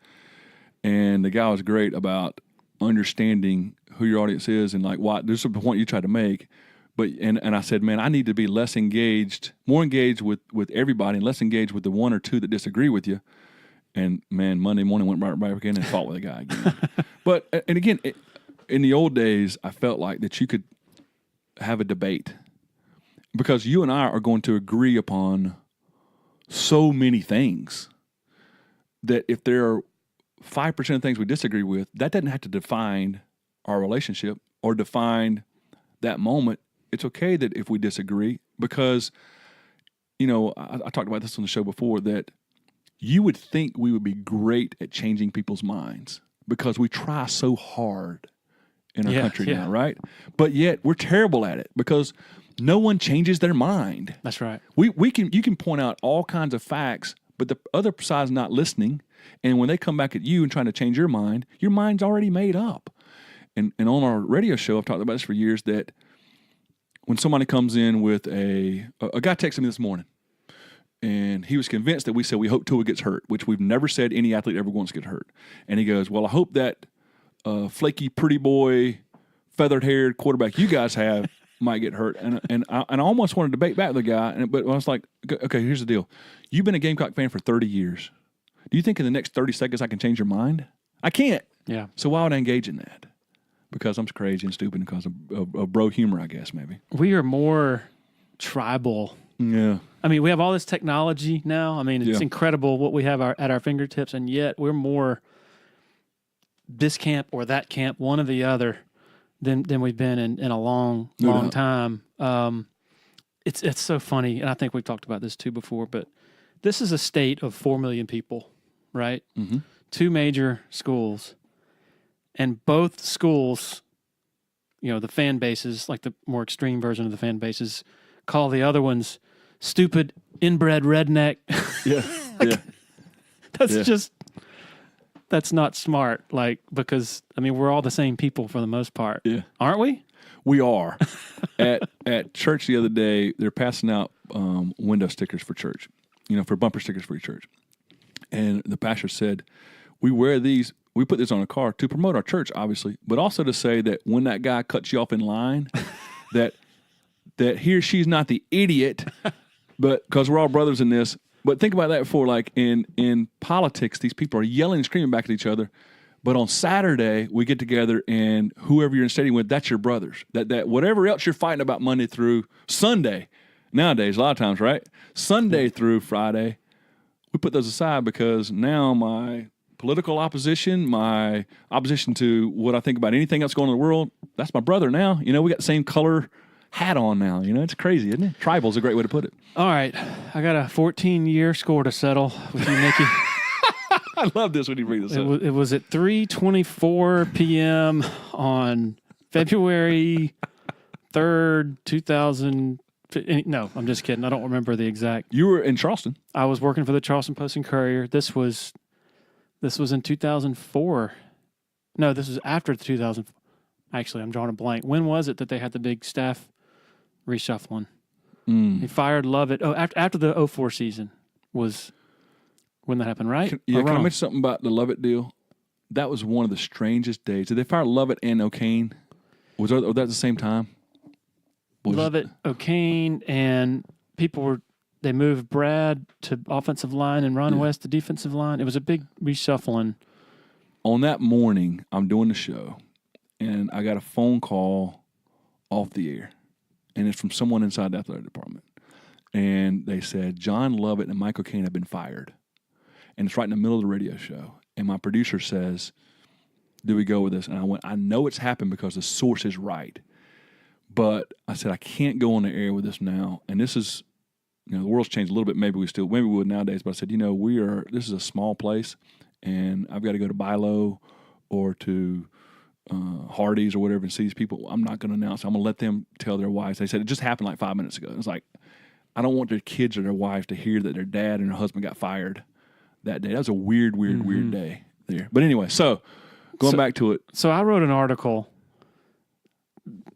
and the guy was great about understanding who your audience is and like why. This is the point you tried to make. But and I said, man, I need to be less engaged, more engaged with everybody, and less engaged with the one or two that disagree with you. And man, Monday morning went right back in and fought with a guy again. But and again, in the old days, I felt like that you could have a debate because you and I are going to agree upon so many things that if there are 5% of things we disagree with, that doesn't have to define our relationship or define that moment. It's okay that if we disagree because, you know, I talked about this on the show before that you would think we would be great at changing people's minds because we try so hard in our country now, right? But yet we're terrible at it because no one changes their mind. That's right. You can point out all kinds of facts, but the other side's not listening. And when they come back at you and trying to change your mind's already made up. And on our radio show, I've talked about this for years, that when somebody comes in with a guy texted me this morning, and he was convinced that we said we hope Tua gets hurt, which we've never said any athlete ever wants to get hurt. And he goes, well, I hope that flaky, pretty boy, feathered-haired quarterback you guys have might get hurt. And I almost wanted to debate back the guy, but I was like, okay, here's the deal. You've been a Gamecock fan for 30 years. Do you think in the next 30 seconds I can change your mind? I can't. Yeah. So why would I engage in that? Because I'm crazy and stupid and because of bro humor, I guess, maybe. We are more tribal. Yeah. I mean, we have all this technology now. I mean, it's incredible what we have at our fingertips, and yet we're more this camp or that camp, one or the other, than we've been in a long time. It's so funny, and I think we've talked about this too before, but this is a state of 4 million people, right? Mm-hmm. 2 major schools, and both schools, you know, the fan bases, like the more extreme version of the fan bases, call the other ones stupid, inbred redneck. Yeah, That's not smart, like, because, I mean, we're all the same people for the most part. Yeah. Aren't we? We are. At church the other day, they're passing out window stickers for church, you know, for bumper stickers for your church. And the pastor said, we put this on a car to promote our church, obviously, but also to say that when that guy cuts you off in line, that he or she's not the idiot, but because we're all brothers in this. But think about that for like in politics, these people are yelling and screaming back at each other. But on Saturday, we get together and whoever you're in stadium with, that's your brothers. That whatever else you're fighting about Monday through Sunday, nowadays, a lot of times, right? Sunday through Friday, we put those aside because now my political opposition, my opposition to what I think about anything else going on in the world, that's my brother now. You know, we got the same color hat on now. You know, it's crazy, isn't it? Tribal's a great way to put it. All right. I got a 14-year score to settle with you, Mickey. I love this when you bring this up. It was at 3:24 p.m. on February 3rd, 2000. No, I'm just kidding. I don't remember the exact. You were in Charleston. I was working for the Charleston Post and Courier. This was in 2004. No, this was after 2000. Actually, I'm drawing a blank. When was it that they had the big staff reshuffling? They fired Lovett. Oh, after the 2004 season was when that happened, right? Can I mention something about the Lovett deal? That was one of the strangest days. Did they fire Lovett and O'Kane? Was that at the same time? Lovett, O'Kane, and they moved Brad to offensive line and Ron West to defensive line. It was a big reshuffling. On that morning, I'm doing the show, and I got a phone call off the air, and it's from someone inside the athletic department. And they said, John Lovett and Mike O'Kane have been fired. And it's right in the middle of the radio show. And my producer says, do we go with this? And I went, I know it's happened because the source is right. But I said, I can't go on the air with this now. And this is, you know, the world's changed a little bit. Maybe we would nowadays. But I said, you know, this is a small place. And I've got to go to Bilo or to Hardee's or whatever and see these people. I'm not going to announce. I'm going to let them tell their wives. They said it just happened like 5 minutes ago. It was like, I don't want their kids or their wives to hear that their dad and their husband got fired that day. That was a weird day there. But anyway, so going back to it. So I wrote an article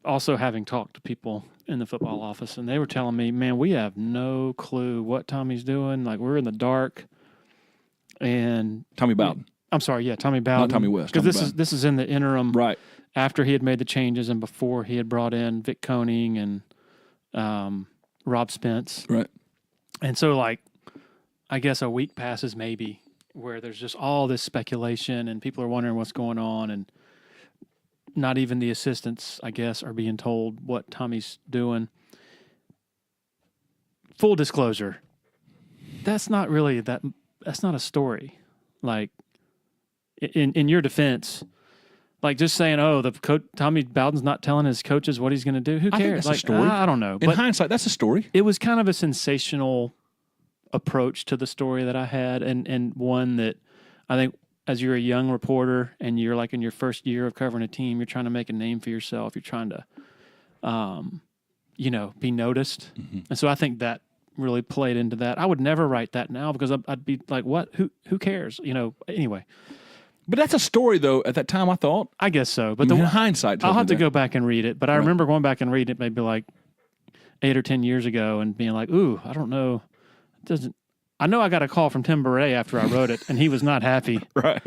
also having talked to people in the football office, and they were telling me, man, we have no clue what Tommy's doing. Like, we're in the dark. And Tommy Bowden. I'm sorry, yeah, Tommy Bowden. Not Tommy West. Because this is in the interim, right? After he had made the changes and before he had brought in Vic Koenig and Rob Spence, Right. And so, like, I guess a week passes maybe where there's just all this speculation and people are wondering what's going on, and not even the assistants, I guess, are being told what Tommy's doing. Full disclosure, that's not a story. Like, in your defense, like just saying, oh, Tommy Bowden's not telling his coaches what he's going to do. Who cares? I think that's like, a story. I don't know. In hindsight, that's a story. It was kind of a sensational approach to the story that I had, and one that I think as you're a young reporter and you're like in your first year of covering a team, you're trying to make a name for yourself. You're trying to, be noticed. Mm-hmm. And so I think that really played into that. I would never write that now because I'd be like, what? Who cares? Anyway. But that's a story, though. At that time, I thought. I guess so. But in hindsight, I'll have to go back and read it. But I remember going back and reading it maybe like 8 or 10 years ago and being like, ooh, I don't know. I know I got a call from Tim Beret after I wrote it, and he was not happy. Right.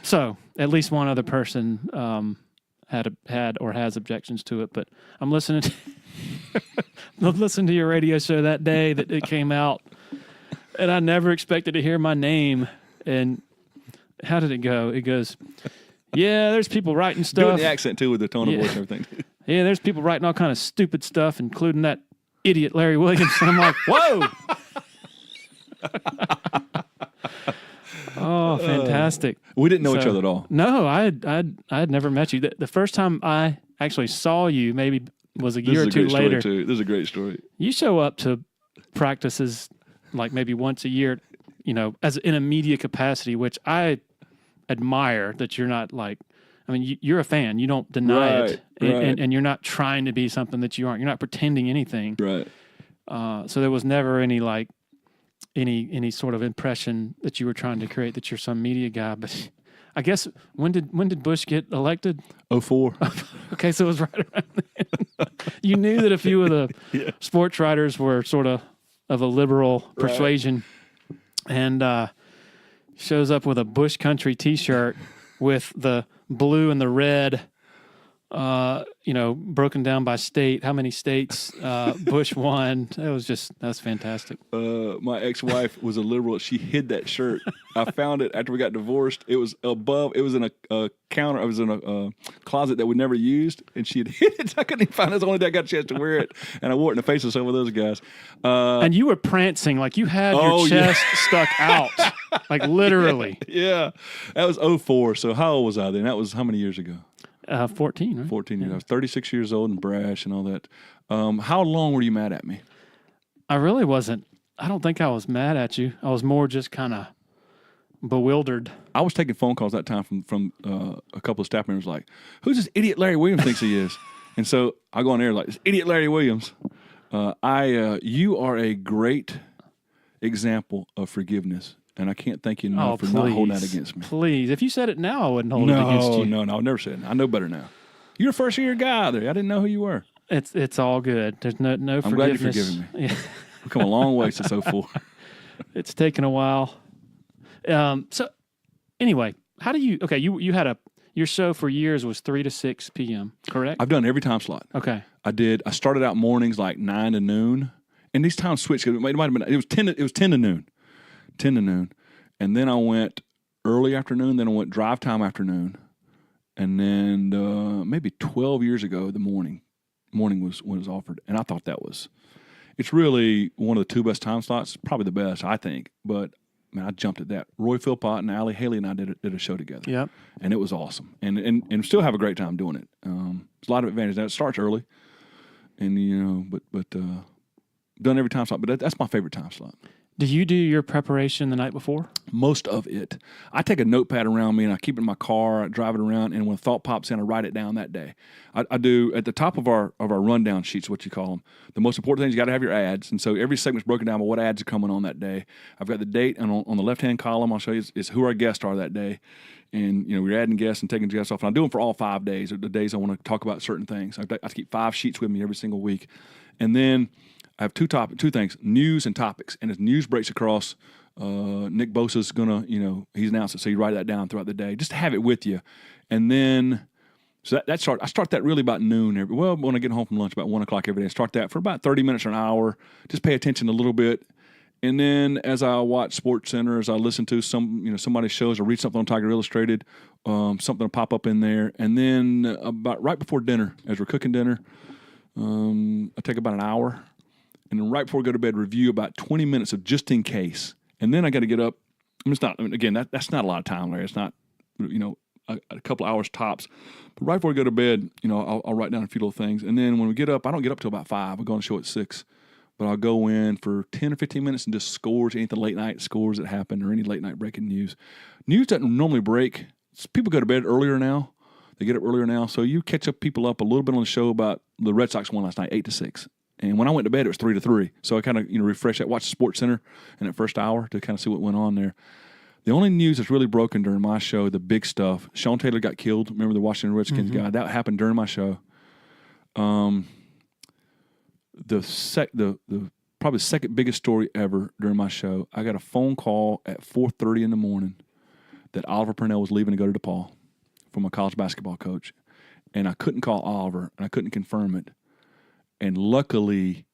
So at least one other person had or has objections to it. But I'm listening to your radio show that day that it came out, and I never expected to hear my name. And how did it go? It goes, yeah, there's people writing stuff. Doing the accent, too, with the tone of voice and everything. Yeah, there's people writing all kind of stupid stuff, including that idiot Larry Williams. And I'm like, whoa. Oh, fantastic. We didn't know each other at all. No, I had never met you. The first time I actually saw you maybe was a year or two later. This is a great story. You show up to practices like maybe once a year, as in a media capacity, which I admire that you're not like, I mean, you're a fan. You don't deny it. And you're not trying to be something that you aren't. You're not pretending anything. Right. So there was never any like, any sort of impression that you were trying to create that you're some media guy. But I guess when did Bush get elected? 2004. Okay, so it was right around then. You knew that a few of the sports writers were sort of a liberal persuasion, and shows up with a Bush Country T-shirt with the blue and the red, broken down by state, how many states Bush won. That's fantastic. My ex-wife was a liberal. She hid that shirt. I found it after we got divorced. It was in a counter. It was in a closet that we never used, and she had hid it. I couldn't even find it. It was the only day I got a chance to wear it, and I wore it in the face of some of those guys. And you were prancing like you had your chest stuck out, like literally. Yeah. That was 2004. So how old was I then? That was how many years ago? 14, right? 14 years. I was 36 years old and brash and all that. How long were you mad at me? I really wasn't. I don't think I was mad at you. I was more just kind of bewildered. I was taking phone calls that time from a couple of staff members like, who's this idiot Larry Williams thinks he is? And so I go on there like, this idiot Larry Williams. You are a great example of forgiveness. And I can't thank you enough for not holding that against me. Please. If you said it now, I wouldn't hold it against you. No, I'll never say it. I know better now. You're a first-year guy out there. I didn't know who you were. It's all good. There's no forgiveness. I'm glad you're forgiving me. Yeah. We've come a long way since 2004. It's taken a while. So, anyway, how do you... Okay, you had your show for years was 3 to 6 p.m., correct? I've done every time slot. Okay. I started out mornings like 9 to noon. And these times switched. It might have been... It was 10 to noon. 10 to noon. And then I went early afternoon, then I went drive time afternoon. And then maybe 12 years ago, the morning was when it was offered. And I thought it's really one of the 2 best time slots, probably the best, I think. But, man, I jumped at that. Roy Philpott and Allie Haley and I did a show together. Yep. And it was awesome. And still have a great time doing it. There's a lot of advantages. Now, it starts early. And, but done every time slot. But that's my favorite time slot. Do you do your preparation the night before? Most of it. I take a notepad around me and I keep it in my car, I drive it around, and when a thought pops in, I write it down that day. I do, at the top of our rundown sheets, what you call them, the most important thing is you got to have your ads. And so every segment's broken down by what ads are coming on that day. I've got the date, and on the left-hand column, I'll show you is who our guests are that day. And, we're adding guests and taking guests off. And I do them for all 5 days, or the days I want to talk about certain things. I have to keep 5 sheets with me every single week. And then I have two things, news and topics. And as news breaks across Nick Bosa's going to, he's announced it, so you write that down throughout the day. Just have it with you. And then, so I start that really about noon. When I get home from lunch, about 1 o'clock every day. I start that for about 30 minutes or an hour. Just pay attention a little bit. And then as I watch Sports Center, as I listen to somebody's shows or read something on Tiger Illustrated, something will pop up in there. And then about right before dinner, as we're cooking dinner, I take about an hour. And then right before I go to bed, review about 20 minutes of just in case. And then I got to get up. That's not a lot of time, Larry. It's not, a couple of hours tops. But right before I go to bed, I'll write down a few little things. And then when we get up, I don't get up till about 5. I go on the show at 6. But I'll go in for 10 or 15 minutes and just scores, anything late night scores that happen or any late night breaking news. News doesn't normally break. People go to bed earlier now. They get up earlier now. So you catch people up a little bit on the show about the Red Sox won last night, 8-6. And when I went to bed, it was 3-3. So I kind of, refresh that, watch the Sports Center in that first hour to kind of see what went on there. The only news that's really broken during my show, the big stuff, Sean Taylor got killed. Remember the Washington Redskins guy? That happened during my show. Probably the second biggest story ever during my show. I got a phone call at 4:30 in the morning that Oliver Purnell was leaving to go to DePaul from a college basketball coach. And I couldn't call Oliver, and I couldn't confirm it. And luckily,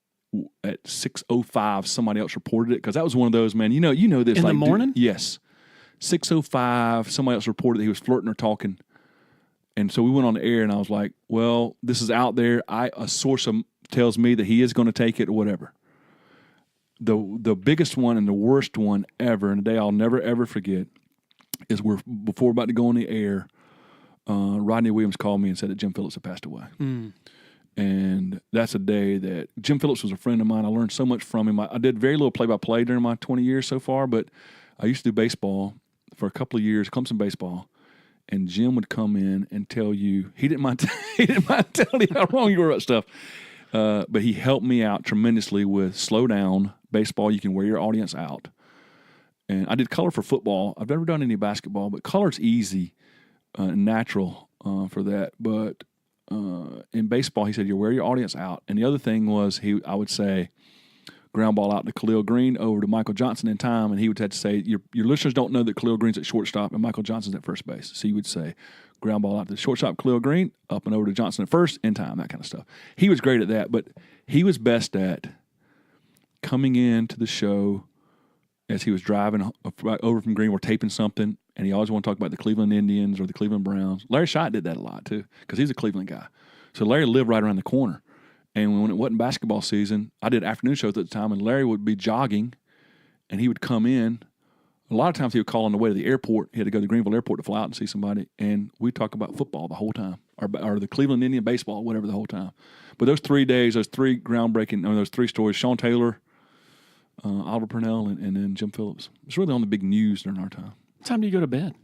at 6:05, somebody else reported it, because that was one of those, man, you know this. In the morning? Yes. 6:05, somebody else reported that he was flirting or talking. And so we went on the air, and I was like, well, this is out there. A source tells me that he is going to take it or whatever. The biggest one and the worst one ever, and a day I'll never, ever forget, is before we're about to go on the air, Rodney Williams called me and said that Jim Phillips had passed away. And that's a day that Jim Phillips was a friend of mine. I learned so much from him. I did very little play-by-play during my 20 years so far, but I used to do baseball for a couple of years, Clemson baseball, and Jim would come in and tell you, he didn't mind telling you how wrong you were about stuff. But he helped me out tremendously with slow down. Baseball, you can wear your audience out. And I did color for football. I've never done any basketball, but color's easy and natural for that. But in baseball, he said, you wear your audience out. And the other thing was, I would say, ground ball out to Khalil Green over to Michael Johnson in time, and he would have to say, your listeners don't know that Khalil Green's at shortstop and Michael Johnson's at first base. So he would say, ground ball out to the shortstop, Khalil Green, up and over to Johnson at first, in time, that kind of stuff. He was great at that, but he was best at coming into the show as he was driving over from Green, we're taping something, and he always wanted to talk about the Cleveland Indians or the Cleveland Browns. Larry Schott did that a lot, too, because he's a Cleveland guy. So Larry lived right around the corner. And when it wasn't basketball season, I did afternoon shows at the time, and Larry would be jogging, and he would come in. A lot of times he would call on the way to the airport. He had to go to Greenville Airport to fly out and see somebody, and we'd talk about football the whole time, or the Cleveland Indian baseball, whatever, the whole time. But those 3 days, those 3 those 3 stories, Sean Taylor, Oliver Purnell, and then Jim Phillips. It's really on the big news during our time. What time do you go to bed?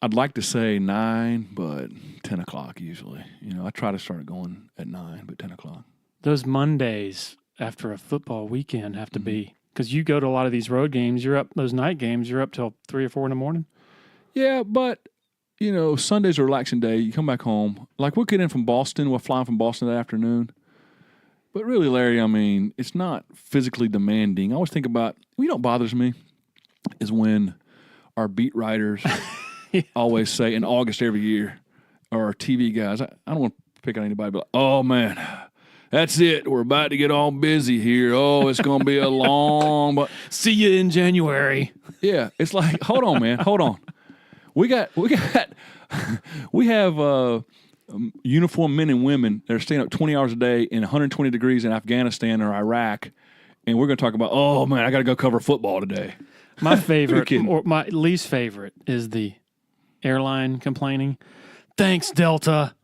I'd like to say 9, but 10 o'clock usually. I try to start going at 9, but 10 o'clock. Those Mondays after a football weekend have to be, because you go to a lot of these road games, those night games, you're up till 3 or 4 in the morning. Yeah, but, Sunday's a relaxing day. You come back home. Like, we'll get in from Boston. We're flying from Boston that afternoon. But really, Larry, it's not physically demanding. I always think about, bothers me is when our beat writers always say in August every year, or our TV guys, I don't want to pick on anybody, but, oh, man, that's it. We're about to get all busy here. Oh, it's going to be a long, but see you in January. Yeah, it's like, hold on, man, hold on. We have uniformed men and women that are staying up 20 hours a day in 120 degrees in Afghanistan or Iraq, and we're going to talk about, oh, man, I got to go cover football today. My favorite, or my least favorite, is the airline complaining, thanks, Delta.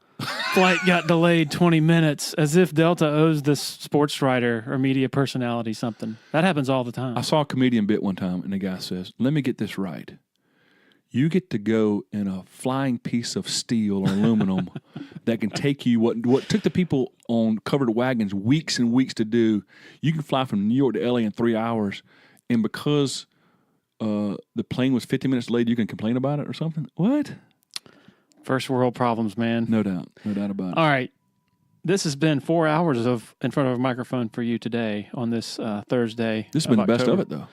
Flight got delayed 20 minutes, as if Delta owes this sports writer or media personality something. That happens all the time. I saw a comedian bit one time, and the guy says, let me get this right. You get to go in a flying piece of steel or aluminum that can take you what took the people on covered wagons weeks and weeks to do. You can fly from New York to LA in 3 hours, and because the plane was 50 minutes delayed, you can complain about it or something? What? First world problems, man. No doubt. No doubt about it. All right. This has been 4 hours in front of a microphone for you today on this Thursday. This has been the best of it, though.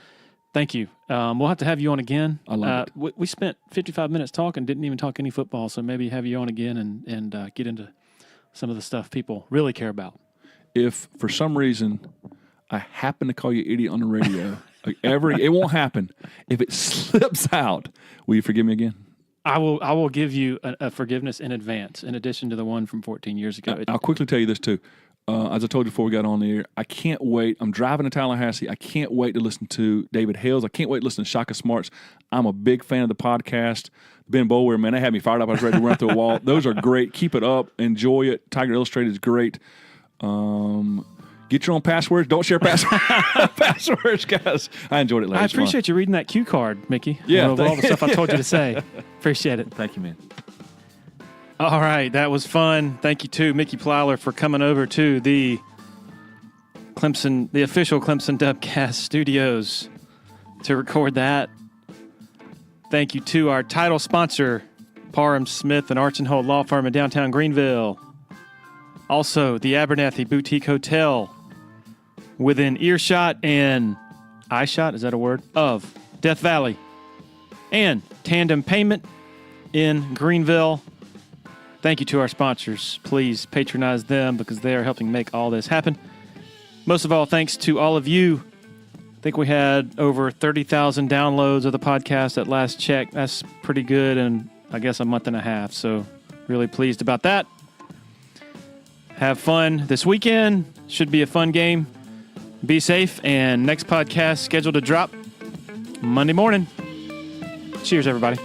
Thank you. We'll have to have you on again. I love it. We spent 55 minutes talking, didn't even talk any football, so maybe have you on again and get into some of the stuff people really care about. If for some reason I happen to call you idiot on the radio, it won't happen. If it slips out, will you forgive me again? I will give you a forgiveness in advance, in addition to the one from 14 years ago. I'll quickly tell you this too. As I told you before we got on the air, I can't wait. I'm driving to Tallahassee. I can't wait to listen to David Hales. I can't wait to listen to Shaka Smarts. I'm a big fan of the podcast. Ben Boulware, man, they had me fired up. I was ready to run through a wall. Those are great. Keep it up. Enjoy it. Tiger Illustrated is great. Get your own passwords. Don't share passwords, guys. I enjoyed it. I appreciate you reading that cue card, Mickey. Yeah. Of all the stuff I told you to say. Appreciate it. Thank you, man. All right, that was fun. Thank you to Mickey Plyler for coming over to the official Clemson Dubcast studios to record that. Thank you to our title sponsor, Parham Smith and Arch & Holt Law Firm in downtown Greenville. Also, the Abernathy Boutique Hotel within earshot and eyeshot, is that a word? Of Death Valley. And Tandem Payment in Greenville. Thank you to our sponsors. Please patronize them because they are helping make all this happen. Most of all, thanks to all of you. I think we had over 30,000 downloads of the podcast at last check. That's pretty good in, I guess, a month and a half. So really pleased about that. Have fun this weekend. Should be a fun game. Be safe. And next podcast scheduled to drop Monday morning. Cheers, everybody.